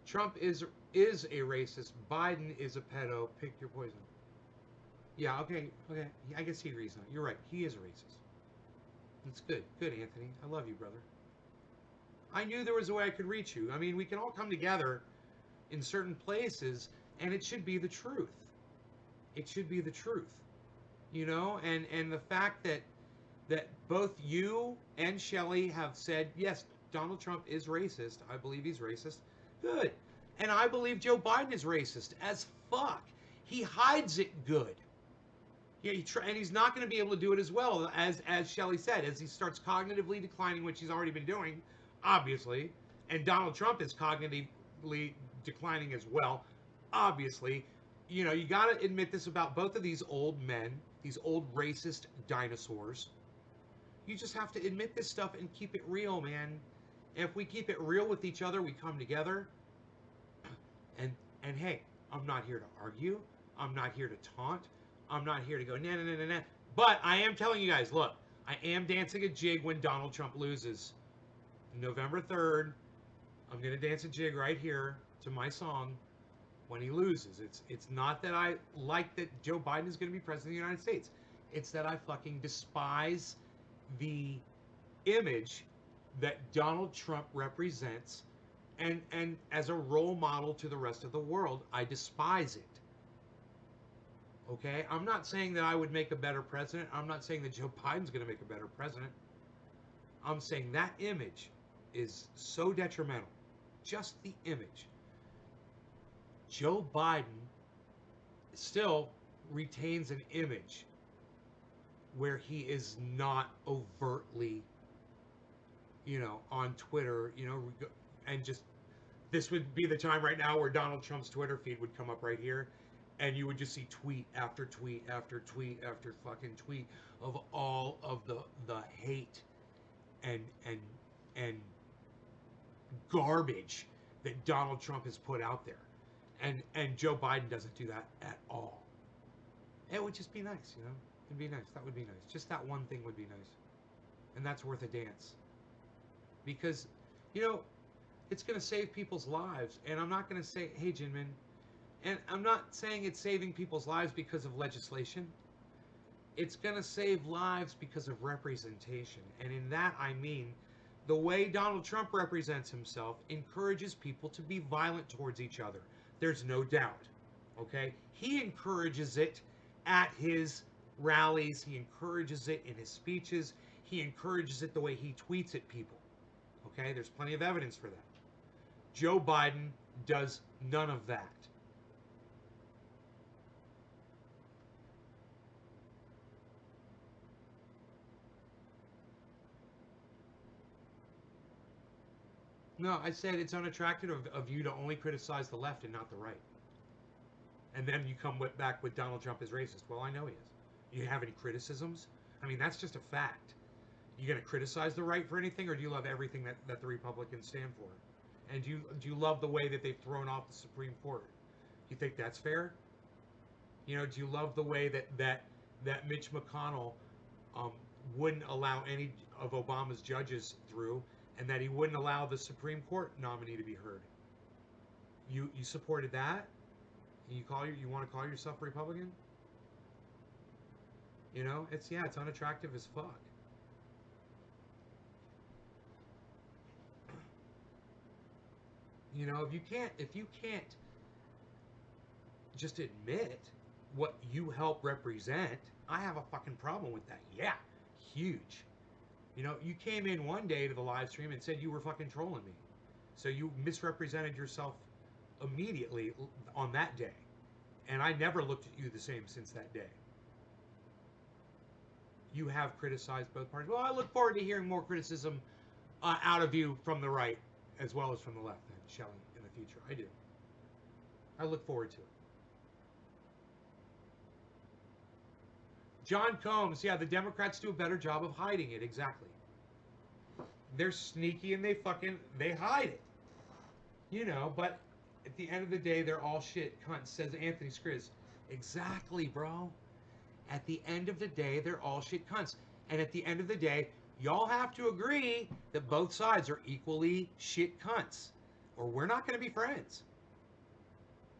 Trump is a racist. Biden is a pedo. Pick your poison. Yeah, okay. I guess he agrees on it. You're right. He is a racist. That's good. Good, Anthony. I love you, brother. I knew there was a way I could reach you. I mean, we can all come together in certain places, and it should be the truth. It should be the truth. You know, and the fact that both you and Shelley have said, yes, Donald Trump is racist. I believe he's racist. Good. And I believe Joe Biden is racist as fuck. He hides it good. Yeah, and he's not going to be able to do it as well, as Shelley said, as he starts cognitively declining, which he's already been doing, obviously. And Donald Trump is cognitively declining as well, obviously. You know, you got to admit this about both of these old men, these old racist dinosaurs. You just have to admit this stuff and keep it real, man. And if we keep it real with each other, we come together. And hey, I'm not here to argue. I'm not here to taunt. I'm not here to go, nah, nah, nah, nah, nah. But I am telling you guys, look, I am dancing a jig when Donald Trump loses. November 3rd, I'm going to dance a jig right here to my song when he loses. It's not that I like that Joe Biden is going to be president of the United States. It's that I fucking despise the image that Donald Trump represents, and as a role model to the rest of the world, I despise it. Okay? I'm not saying that I would make a better president. I'm not saying that Joe Biden's going to make a better president. I'm saying that image is so detrimental. Just the image. Joe Biden still retains an image where he is not overtly, on Twitter, and just, this would be the time right now where Donald Trump's Twitter feed would come up right here, and you would just see tweet after tweet after tweet after fucking tweet of all of the hate and garbage that Donald Trump has put out there. And Joe Biden doesn't do that at all. It would just be nice, It'd be nice. That would be nice. Just that one thing would be nice. And that's worth a dance. Because, it's going to save people's lives. And I'm not going to say, hey, Jinmin, and I'm not saying it's saving people's lives because of legislation. It's going to save lives because of representation. And in that, I mean, the way Donald Trump represents himself encourages people to be violent towards each other. There's no doubt. Okay? He encourages it at his rallies. He encourages it in his speeches. He encourages it the way he tweets at people. Okay? There's plenty of evidence for that. Joe Biden does none of that. No, I said it's unattractive of you to only criticize the left and not the right. And then you come back with Donald Trump is racist. Well, I know he is. You have any criticisms? I mean, that's just a fact. You going to criticize the right for anything, or do you love everything that the Republicans stand for? And do you love the way that they've thrown off the Supreme Court? Do you think that's fair? Do you love the way that Mitch McConnell wouldn't allow any of Obama's judges through, and that he wouldn't allow the Supreme Court nominee to be heard? You supported that? You want to call yourself Republican? It's unattractive as fuck. If you can't just admit what you help represent, I have a fucking problem with that. Yeah, huge. You came in one day to the live stream and said you were fucking trolling me. So you misrepresented yourself immediately on that day. And I never looked at you the same since that day. You have criticized both parties. Well, I look forward to hearing more criticism out of you from the right as well as from the left, then, Shelley, in the future. I do. I look forward to it. John Combs, yeah, the Democrats do a better job of hiding it, exactly. They're sneaky and they hide it. But at the end of the day, they're all shit cunts, says Anthony Scriz. Exactly, bro. At the end of the day, they're all shit cunts. And at the end of the day, y'all have to agree that both sides are equally shit cunts, or we're not going to be friends.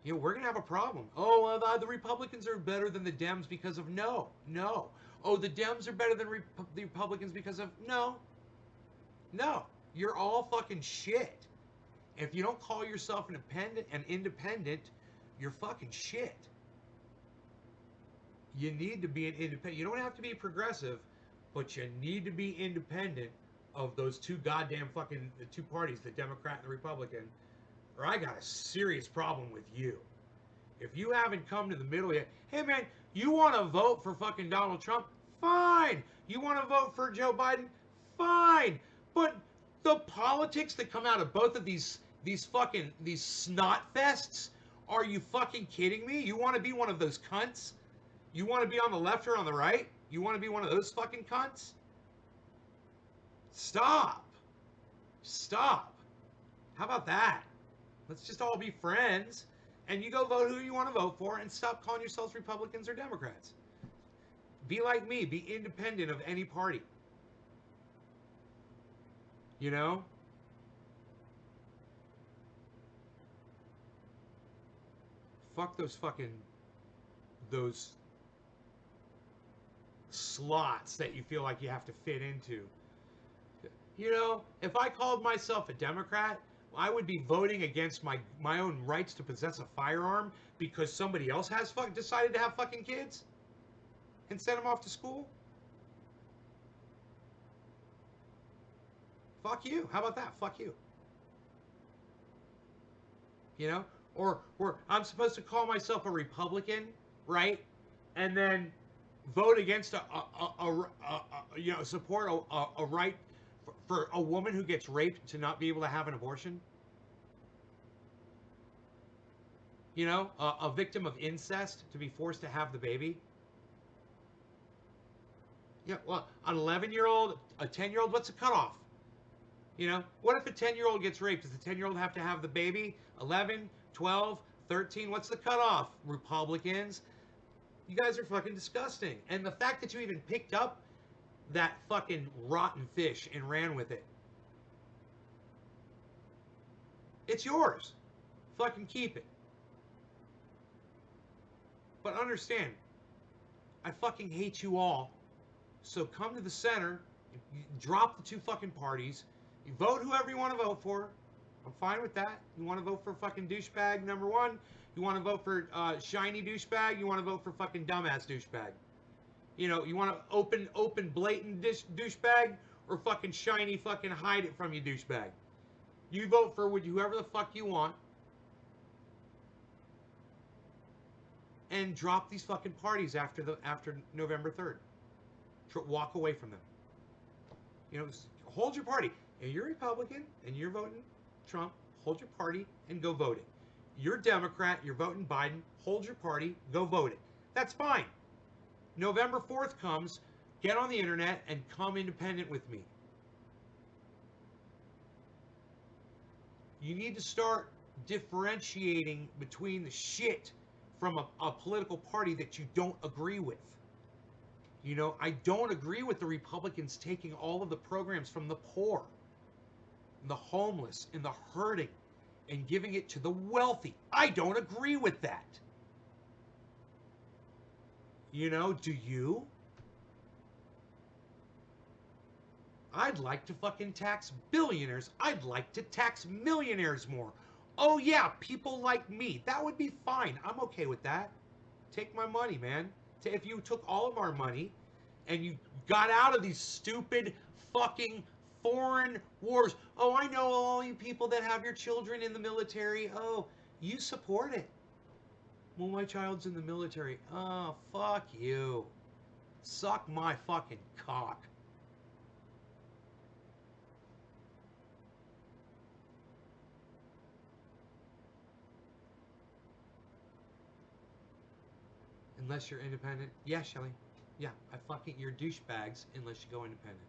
We're going to have a problem. Oh, the Republicans are better than the Dems because of no. Oh, the Dems are better than the Republicans because of no. You're all fucking shit. If you don't call yourself an independent, you're fucking shit. You need to be an independent. You don't have to be progressive, but you need to be independent of those two goddamn fucking the two parties, the Democrat and the Republican, or I got a serious problem with you. If you haven't come to the middle yet, hey man, you want to vote for fucking Donald Trump? Fine. You want to vote for Joe Biden? Fine. But the politics that come out of both of these snot fests, are you fucking kidding me? You want to be one of those cunts? You want to be on the left or on the right? You want to be one of those fucking cunts? Stop. How about that? Let's just all be friends And you go vote who you want to vote for and stop calling yourselves Republicans or Democrats. Be like me. Be independent of any party. You know? Fuck those slots that you feel like you have to fit into. You know, if I called myself a Democrat, I would be voting against my own rights to possess a firearm because somebody else has decided to have fucking kids and send them off to school. Fuck you. How about that? Fuck you. You know, or I'm supposed to call myself a Republican, right? And then vote against you know, support a right for a woman who gets raped to not be able to have an abortion. You know, a victim of incest to be forced to have the baby. Yeah, well, an 11-year-old, a 10-year-old, what's the cutoff? You know, what if a 10-year-old gets raped? Does the 10-year-old have to have the baby? 11, 12, 13, what's the cutoff? Republicans, you guys are fucking disgusting. And the fact that you even picked up that fucking rotten fish and ran with it. It's yours. Fucking keep it. But understand, I fucking hate you all. So come to the center, you drop the two fucking parties, you vote whoever you want to vote for. I'm fine with that. You want to vote for fucking douchebag number one? You want to vote for shiny douchebag? You want to vote for fucking dumbass douchebag? You know, you want to open blatant douchebag or fucking shiny fucking hide it from you douchebag? You vote for whoever the fuck you want and drop these fucking parties after November 3rd. Walk away from them. You know, hold your party. If you're Republican and you're voting Trump, hold your party and go vote it. You're Democrat, you're voting Biden, hold your party, go vote it. That's fine. November 4th comes, get on the internet and come independent with me. You need to start differentiating between the shit from a political party that you don't agree with. You know, I don't agree with the Republicans taking all of the programs from the poor, the homeless, and the hurting and giving it to the wealthy. I don't agree with that. You know, do you? I'd like to fucking tax billionaires. I'd like to tax millionaires more. Oh yeah, people like me. That would be fine. I'm okay with that. Take my money, man. If you took all of our money and you got out of these stupid fucking foreign wars. Oh, I know all you people that have your children in the military. Oh, you support it. Well, my child's in the military. Oh, fuck you. Suck my fucking cock. Unless you're independent. Yeah, Shelley. Yeah, you're douchebags unless you go independent.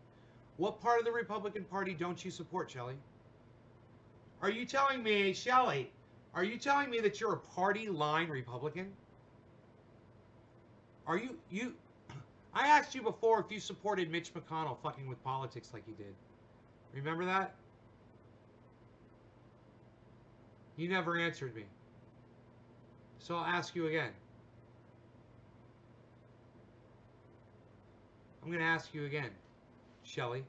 What part of the Republican Party don't you support, Shelley? Are you telling me, Shelley, are you telling me that you're a party line Republican? Are you I asked you before if you supported Mitch McConnell fucking with politics like he did. Remember that? You never answered me. So I'll ask you again. I'm going to ask you again, Shelley.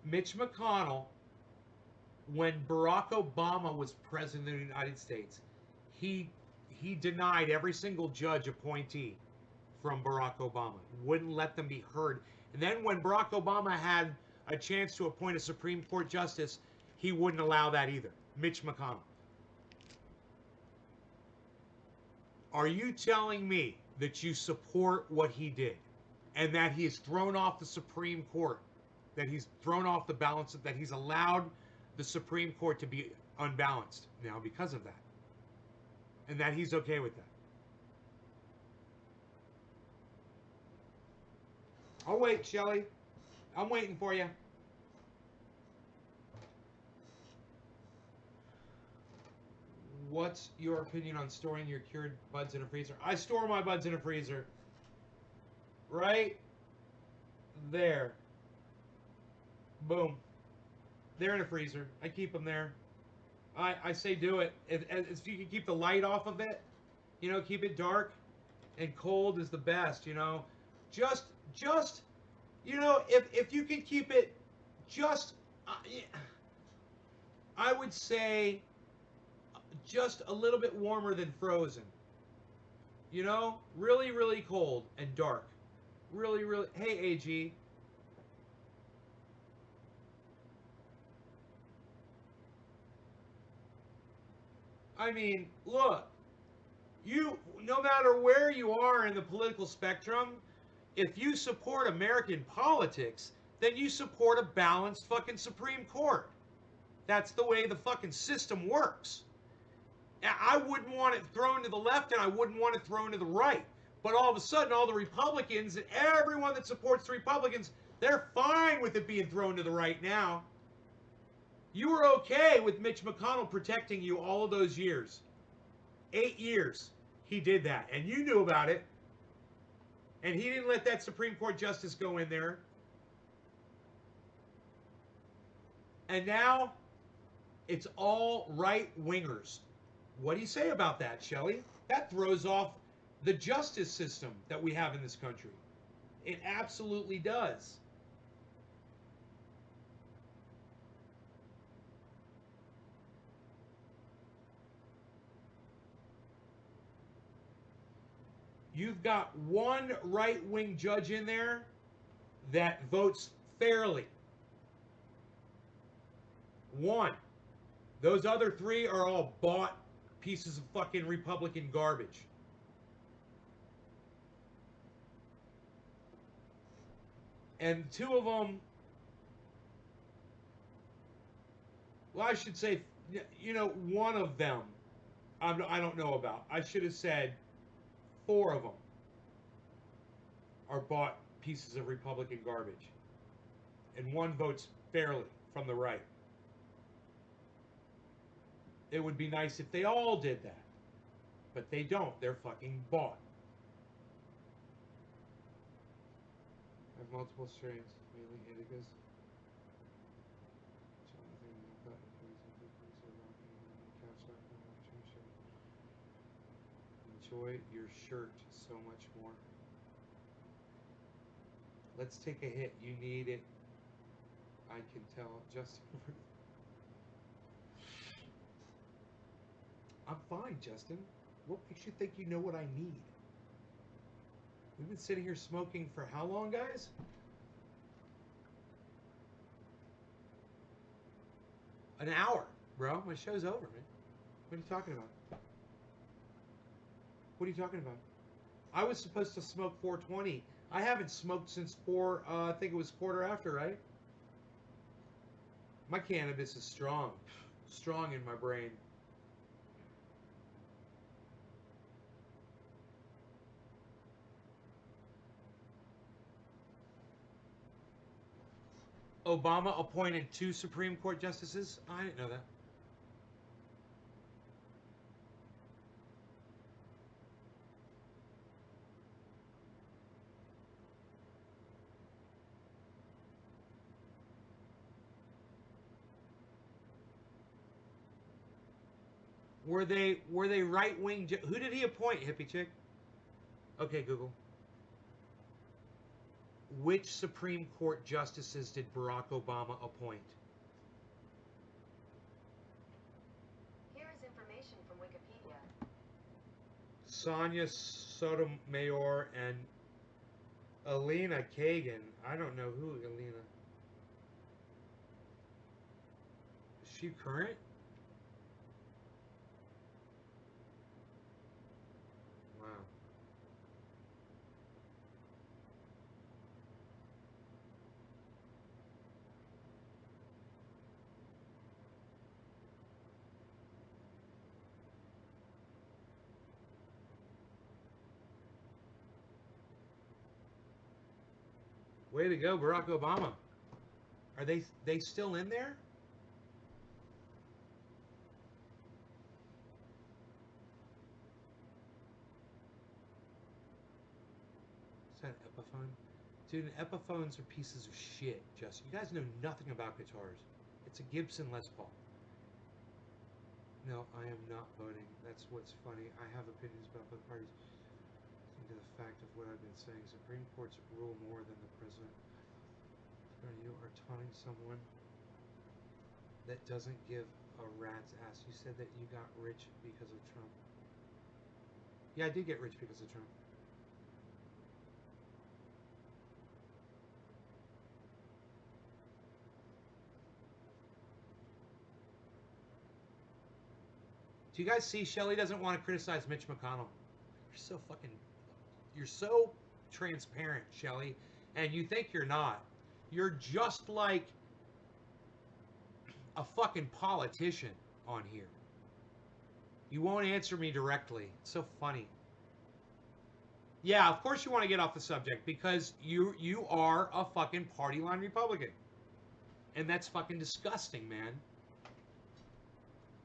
Mitch McConnell, when Barack Obama was president of the United States, he denied every single judge appointee from Barack Obama. Wouldn't let them be heard. And then when Barack Obama had a chance to appoint a Supreme Court justice, he wouldn't allow that either. Mitch McConnell. Are you telling me that you support what he did and that he has thrown off the Supreme Court, that he's thrown off the balance, that he's allowed the Supreme Court to be unbalanced now because of that, and that he's okay with that? I'll wait, Shelley. I'm waiting for you. What's your opinion on storing your cured buds in a freezer? I store my buds in a freezer. Right there. Boom. They're in a freezer. I keep them there. I say do it. If you can keep the light off of it, you know, keep it dark and cold is the best, you know. Just, you know, if you can keep it just, I would say just a little bit warmer than frozen. You know, really, really cold and dark. Really, really. Hey, AG. I mean, look, no matter where you are in the political spectrum, if you support American politics, then you support a balanced fucking Supreme Court. That's the way the fucking system works. I wouldn't want it thrown to the left and I wouldn't want it thrown to the right. But all of a sudden, all the Republicans and everyone that supports the Republicans, they're fine with it being thrown to the right now. You were okay with Mitch McConnell protecting you all of those years. 8 years he did that. And you knew about it. And he didn't let that Supreme Court justice go in there. And now it's all right-wingers. What do you say about that, Shelley? That throws off the justice system that we have in this country. It absolutely does. You've got one right-wing judge in there that votes fairly. One. Those other 3 are all bought pieces of fucking Republican garbage. And 2 of them, well, I should say, you know, 1 of them, I don't know about. I should have said 4 of them are bought pieces of Republican garbage. And 1 votes fairly from the right. It would be nice if they all did that. But they don't. They're fucking bought. I have multiple strains, mainly indicas. Enjoy your shirt so much more. Let's take a hit. You need it. I can tell. Justin. I'm fine, Justin. What makes you think you know what I need? We've been sitting here smoking for how long, guys? An hour, bro. My show's over, man. What are you talking about? What are you talking about? I was supposed to smoke 420. I haven't smoked since I think it was quarter after, right? My cannabis is strong. Strong in my brain. Obama appointed 2 Supreme Court justices? I didn't know that. Were they right wing? Who did he appoint, hippie chick? Okay, Google. Which Supreme Court justices did Barack Obama appoint? Here is information from Wikipedia. Sonia Sotomayor and Elena Kagan. I don't know who Elena. Is she current? Wow. Way to go, Barack Obama. Are they still in there? that Epiphone? Dude, Epiphones are pieces of shit, Justin. You guys know nothing about guitars. It's a Gibson Les Paul. No, I am not voting. That's what's funny. I have opinions about both parties. Think of the fact of what I've been saying. Supreme Courts rule more than the president. You are taunting someone that doesn't give a rat's ass. You said that you got rich because of Trump. Yeah, I did get rich because of Trump. Do you guys see Shelley doesn't want to criticize Mitch McConnell? You're so transparent, Shelley, and you think you're not. You're just like a fucking politician on here. You won't answer me directly. It's so funny. Yeah, of course you want to get off the subject because you are a fucking party line Republican. And that's fucking disgusting, man.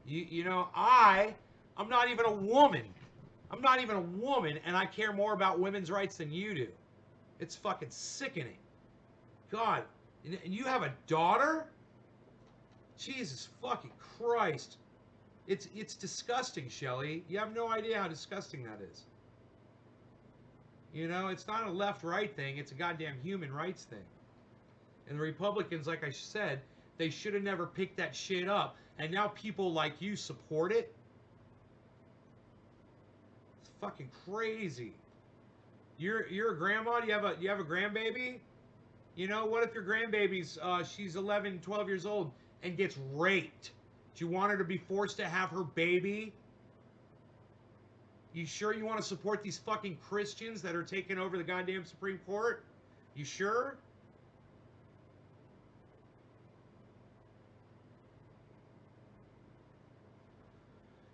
You know, I'm not even a woman. I'm not even a woman, and I care more about women's rights than you do. It's fucking sickening. God, and you have a daughter? Jesus fucking Christ. It's disgusting, Shelley. You have no idea how disgusting that is. You know, it's not a left-right thing. It's a goddamn human rights thing. And the Republicans, like I said, they should have never picked that shit up. And now people like you support it? It's fucking crazy. You're a grandma? Do you have a grandbaby? You know, what if your grandbaby's she's 11, 12 years old and gets raped? Do you want her to be forced to have her baby? You sure you want to support these fucking Christians that are taking over the goddamn Supreme Court? You sure?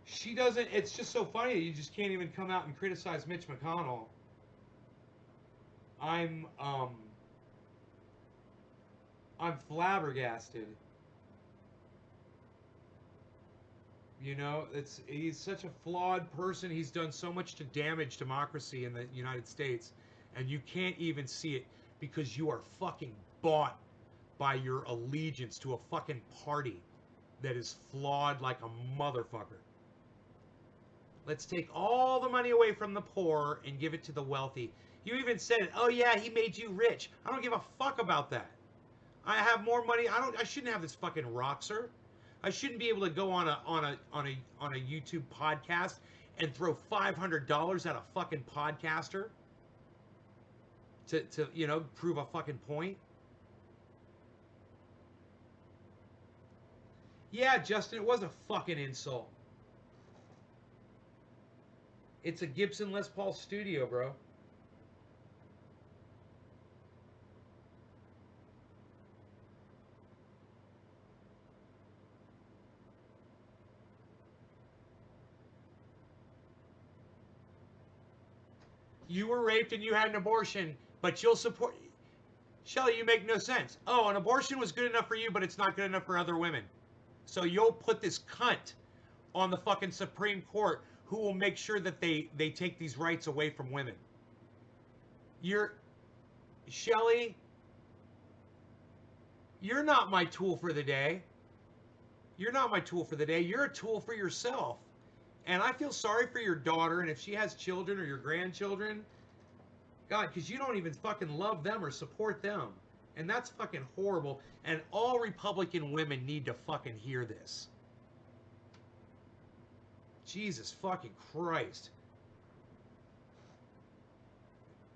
She doesn't. It's just so funny that you just can't even come out and criticize Mitch McConnell. I'm flabbergasted. You know, he's such a flawed person. He's done so much to damage democracy in the United States, and you can't even see it because you are fucking bought by your allegiance to a fucking party that is flawed like a motherfucker. Let's take all the money away from the poor and give it to the wealthy. You even said it. Oh yeah, he made you rich. I don't give a fuck about that. I have more money. I shouldn't have this fucking roxer. I shouldn't be able to go on a YouTube podcast and throw $500 at a fucking podcaster to you know, prove a fucking point. Yeah, Justin, it was a fucking insult. It's a Gibson Les Paul Studio, bro. You were raped and you had an abortion, but you'll support... Shelley, you make no sense. Oh, an abortion was good enough for you, but it's not good enough for other women. So you'll put this cunt on the fucking Supreme Court who will make sure that they take these rights away from women. Shelley, you're not my tool for the day. You're not my tool for the day. You're a tool for yourself. And I feel sorry for your daughter, and if she has children or your grandchildren, God, because you don't even fucking love them or support them. And that's fucking horrible. And all Republican women need to fucking hear this. Jesus fucking Christ.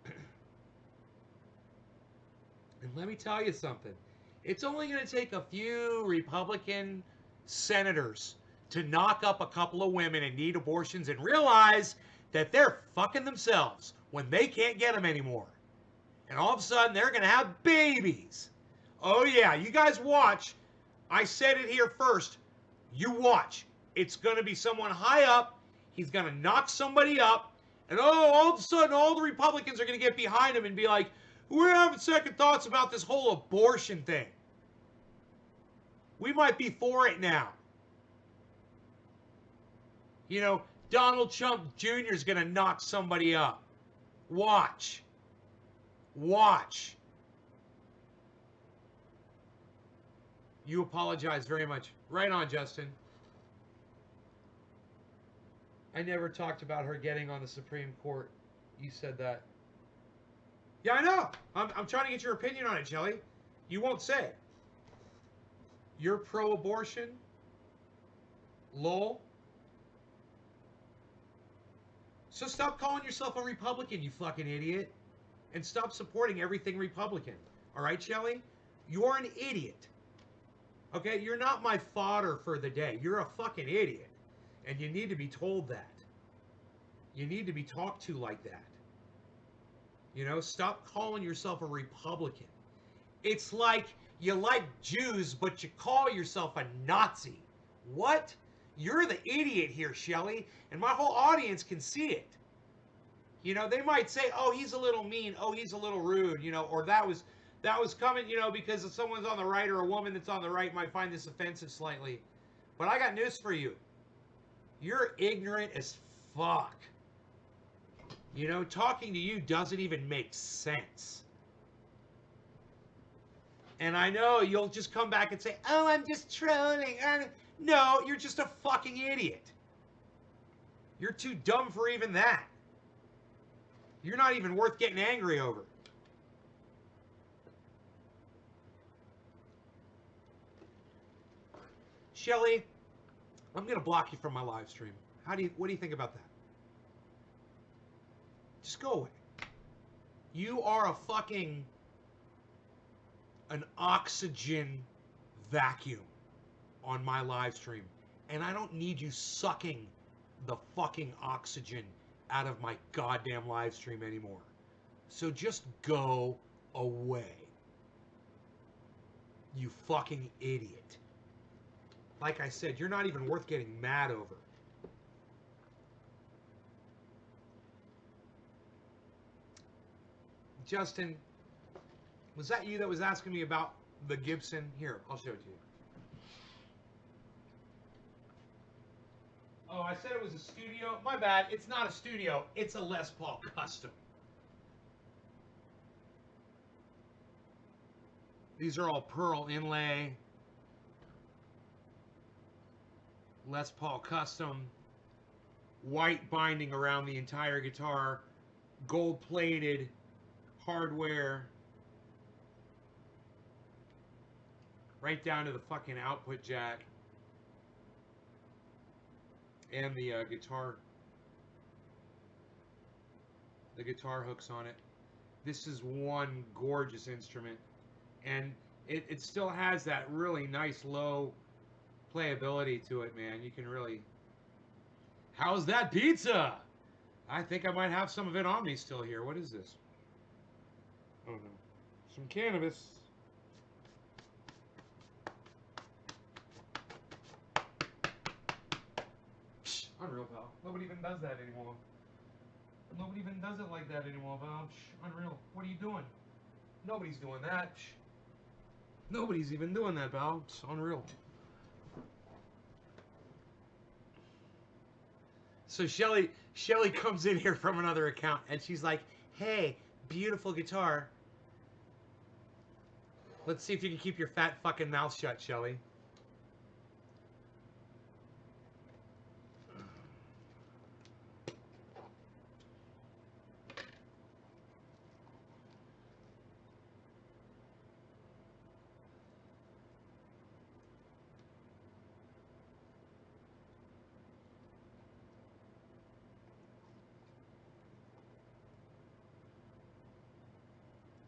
And let me tell you something. It's only going to take a few Republican senators to knock up a couple of women and need abortions and realize that they're fucking themselves when they can't get them anymore. And all of a sudden, they're going to have babies. Oh, yeah. You guys watch. I said it here first. You watch. It's going to be someone high up. He's going to knock somebody up. And all of a sudden, all the Republicans are going to get behind him and be like, we're having second thoughts about this whole abortion thing. We might be for it now. You know, Donald Trump Jr. is going to knock somebody up. Watch. Watch. You apologize very much. Right on, Justin. I never talked about her getting on the Supreme Court. You said that. Yeah, I know. I'm trying to get your opinion on it, Shelly. You won't say it. You're pro-abortion? Lol. So stop calling yourself a Republican, you fucking idiot. And stop supporting everything Republican. All right, Shelly? You're an idiot. Okay? You're not my fodder for the day. You're a fucking idiot. And you need to be told that. You need to be talked to like that. You know, stop calling yourself a Republican. It's like you like Jews, but you call yourself a Nazi. What? You're the idiot here, Shelly, and my whole audience can see it. You know, they might say, "Oh, he's a little mean. Oh, he's a little rude." You know, or that was coming. You know, because if someone's on the right or a woman that's on the right might find this offensive slightly. But I got news for you. You're ignorant as fuck. You know, talking to you doesn't even make sense. And I know you'll just come back and say, "Oh, I'm just trolling." No, you're just a fucking idiot. You're too dumb for even that. You're not even worth getting angry over. Shelly, I'm going to block you from my live stream. What do you think about that? Just go away. You are an oxygen vacuum on my live stream. And I don't need you sucking the fucking oxygen out of my goddamn live stream anymore. So just go away. You fucking idiot. Like I said, you're not even worth getting mad over. Justin, was that you that was asking me about the Gibson? Here, I'll show it to you. Oh, I said it was a studio. My bad. It's not a studio. It's a Les Paul Custom. These are all pearl inlay. Les Paul Custom. White binding around the entire guitar. Gold plated hardware. Right down to the fucking output jack. And the guitar hooks on it. This is one gorgeous instrument, and it still has that really nice low playability to it, man. You can really... How's that pizza? I think I might have some of it on me still here. What is this? Oh no. Some cannabis. Unreal, pal. Nobody even does that anymore. Nobody even does it like that anymore, pal. Unreal. What are you doing? Nobody's doing that. Nobody's even doing that, pal. It's unreal. So Shelly comes in here from another account, and she's like, "Hey, beautiful guitar. Let's see if you can keep your fat fucking mouth shut, Shelly."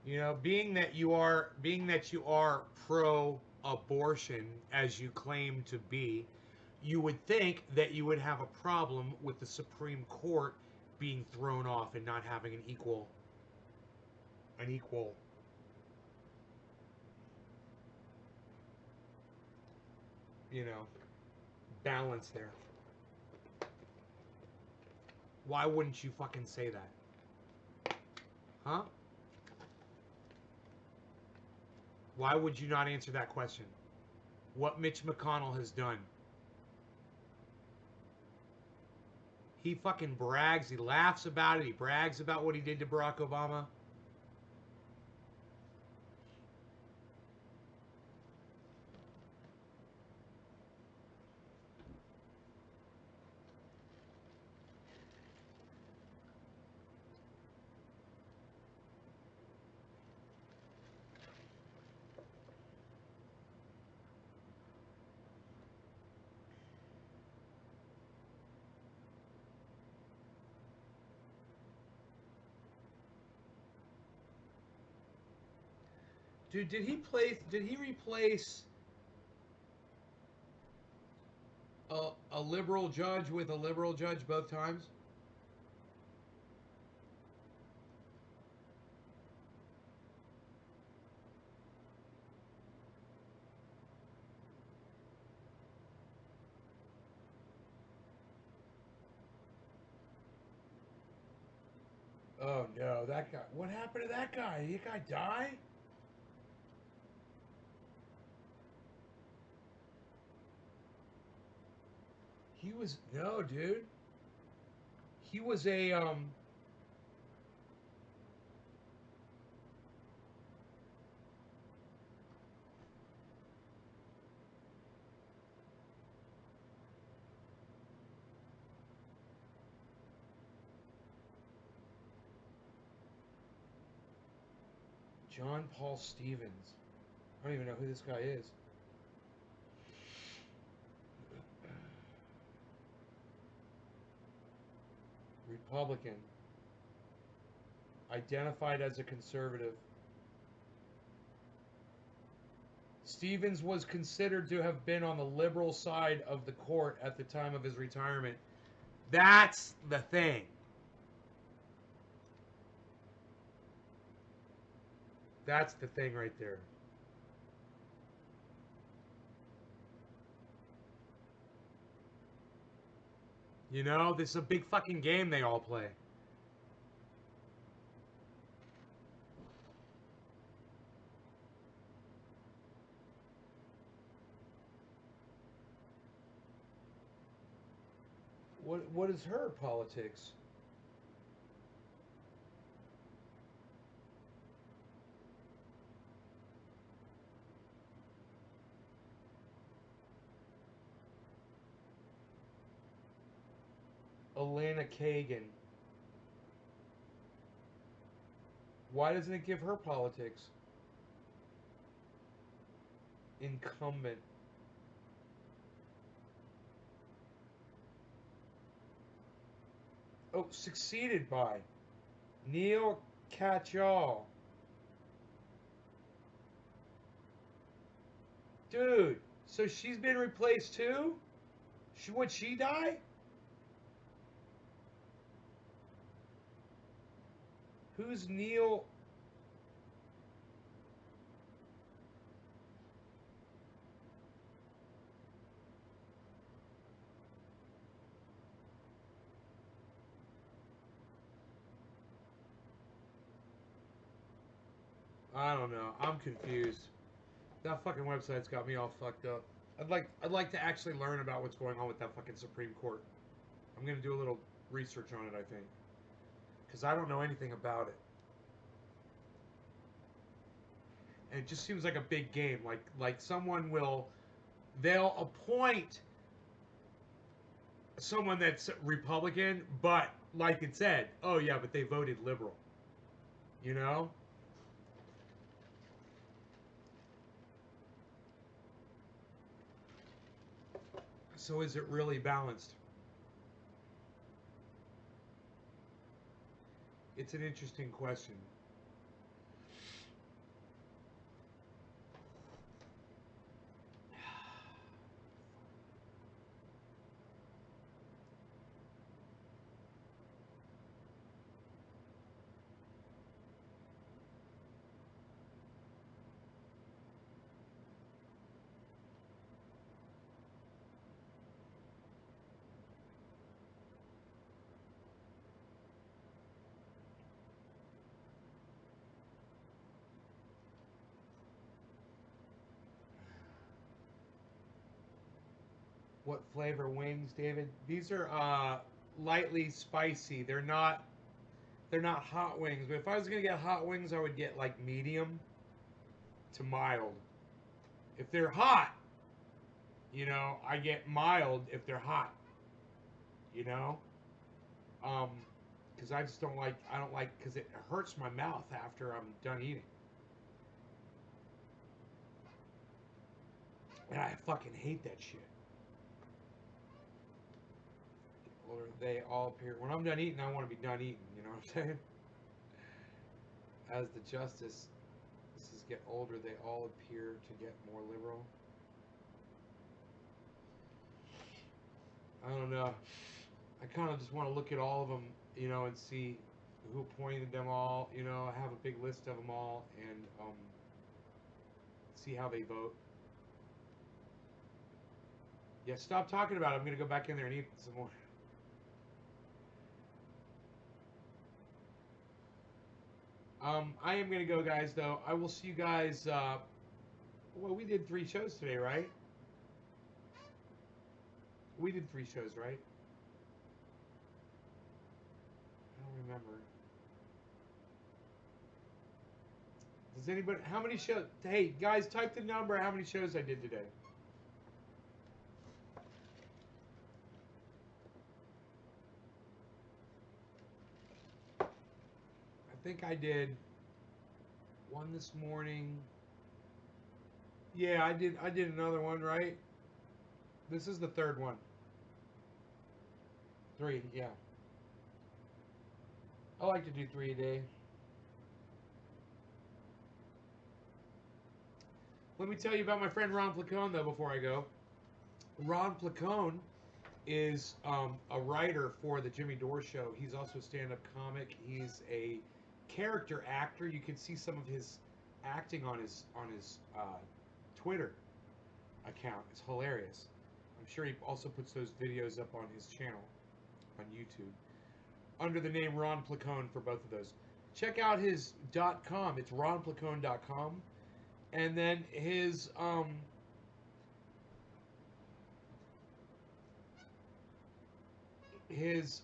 You know, being that you are pro-abortion as you claim to be, you would think that you would have a problem with the Supreme Court being thrown off and not having an equal you know, balance there. Why wouldn't you fucking say that? Huh? Why would you not answer that question? What Mitch McConnell has done. He fucking brags, he laughs about it, he brags about what he did to Barack Obama. Dude, did he replace a liberal judge with a liberal judge both times? Oh no, that guy. What happened to that guy? Did that guy die? He was no, dude. He was a John Paul Stevens. I don't even know who this guy is. Republican. Identified as a conservative. Stevens was considered to have been on the liberal side of the court at the time of his retirement. That's the thing. That's the thing right there. You know, this is a big fucking game they all play. What is her politics? Elena Kagan. Why doesn't it give her politics? Incumbent. Oh, succeeded by Neil Katyal. Dude, so she's been replaced too? Would she die? Who's Neil? I don't know. I'm confused. That fucking website's got me all fucked up. I'd like to actually learn about what's going on with that fucking Supreme Court. I'm gonna do a little research on it, I think, because I don't know anything about it. And it just seems like a big game. Like someone they'll appoint someone that's Republican, but like it said, oh yeah, but they voted liberal. You know? So is it really balanced? It's an interesting question. What flavor wings, David? These are lightly spicy. They're not hot wings. But if I was gonna get hot wings, I would get like medium to mild. If they're hot, I get mild if they're hot. You know, um, because I don't like because it hurts my mouth after I'm done eating, and I fucking hate that shit. Or they all appear when I'm done eating. I want to be done eating. You know what I'm saying? As the justice, this is get older, they all appear to get more liberal. I don't know. I kind of just want to look at all of them, you know, and see who appointed them all. You know, I have a big list of them all, and see how they vote. Yeah, stop talking about it. I'm going to go back in there and eat some more. I am going to go, guys, though. I will see you guys. Well, we did 3 shows today, right? We did 3 shows, right? I don't remember. Does anybody... How many shows... Hey, guys, type the number how many shows I did today. I think I did 1 this morning. Yeah, I did another one, right? This is the 3rd one. 3, yeah. I like to do 3 a day. Let me tell you about my friend Ron Placone, though, before I go. Ron Placone is a writer for the Jimmy Dore Show. He's also a stand-up comic. He's a character actor. You can see some of his acting on his Twitter account. It's hilarious. I'm sure he also puts those videos up on his channel on YouTube under the name Ron Placone for both of those. Check out his .com. It's ronplacone.com, and then his his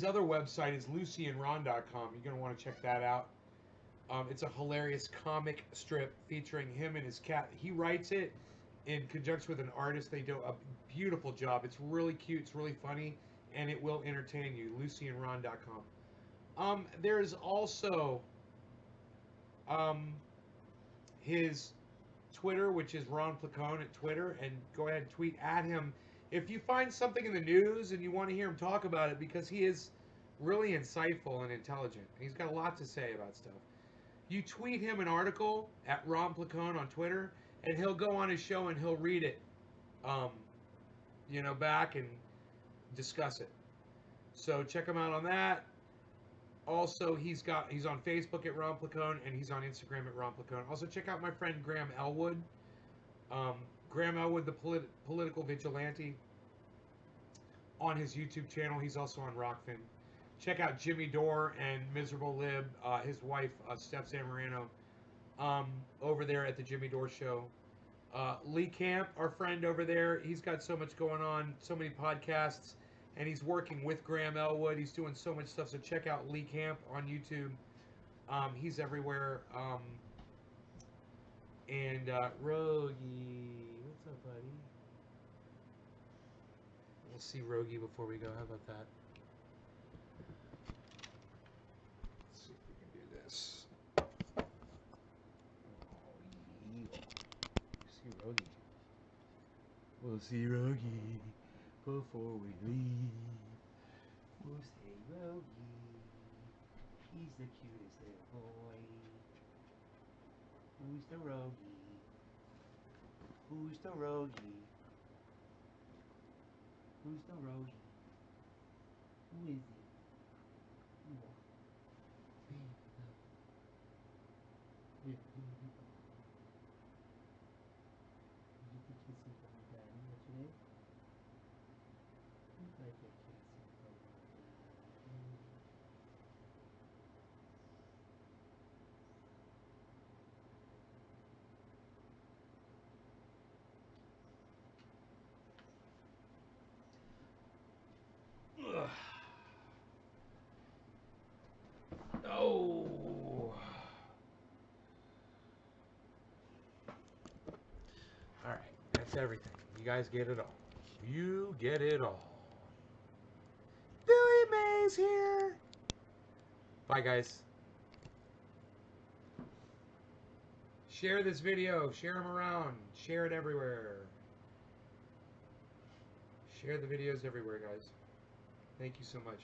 other website is lucyandron.com. You're going to want to check that out. It's a hilarious comic strip featuring him and his cat. He writes it in conjunction with an artist. They do a beautiful job. It's really cute. It's really funny, and it will entertain you. lucyandron.com. There's also his Twitter, which is Ron Placone at Twitter, and go ahead and tweet at him if you find something in the news and you want to hear him talk about it, because he is really insightful and intelligent. He's got a lot to say about stuff. You tweet him an article at Ron Placone on Twitter, and he'll go on his show and he'll read it, back and discuss it. So check him out on that. Also, he's on Facebook at Ron Placone, and he's on Instagram at Ron Placone. Also, check out my friend Graham Elwood. Graham Elwood, the political vigilante, on his YouTube channel. He's also on Rockfin. Check out Jimmy Dore and Miserable Lib, his wife, Steph Zamorano, over there at the Jimmy Dore Show. Lee Camp, our friend over there, he's got so much going on, so many podcasts, and he's working with Graham Elwood. He's doing so much stuff, so check out Lee Camp on YouTube. He's everywhere. And Rogie, what's up, buddy? We'll see Rogie before we go. How about that? Let's see if we can do this. See Rogie. We'll see Rogie before we leave. We'll see Rogie. He's the cutest little boy. Who's the Rogie? Who's the Rogie? Who's the Rogie? Who is he? Oh. All right, that's everything. You guys get it all. You get it all. Billy Mays here. Bye, guys. Share this video. Share them around. Share it everywhere. Share the videos everywhere, guys. Thank you so much.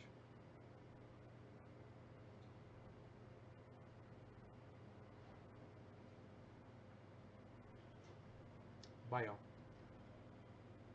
Bye, y'all.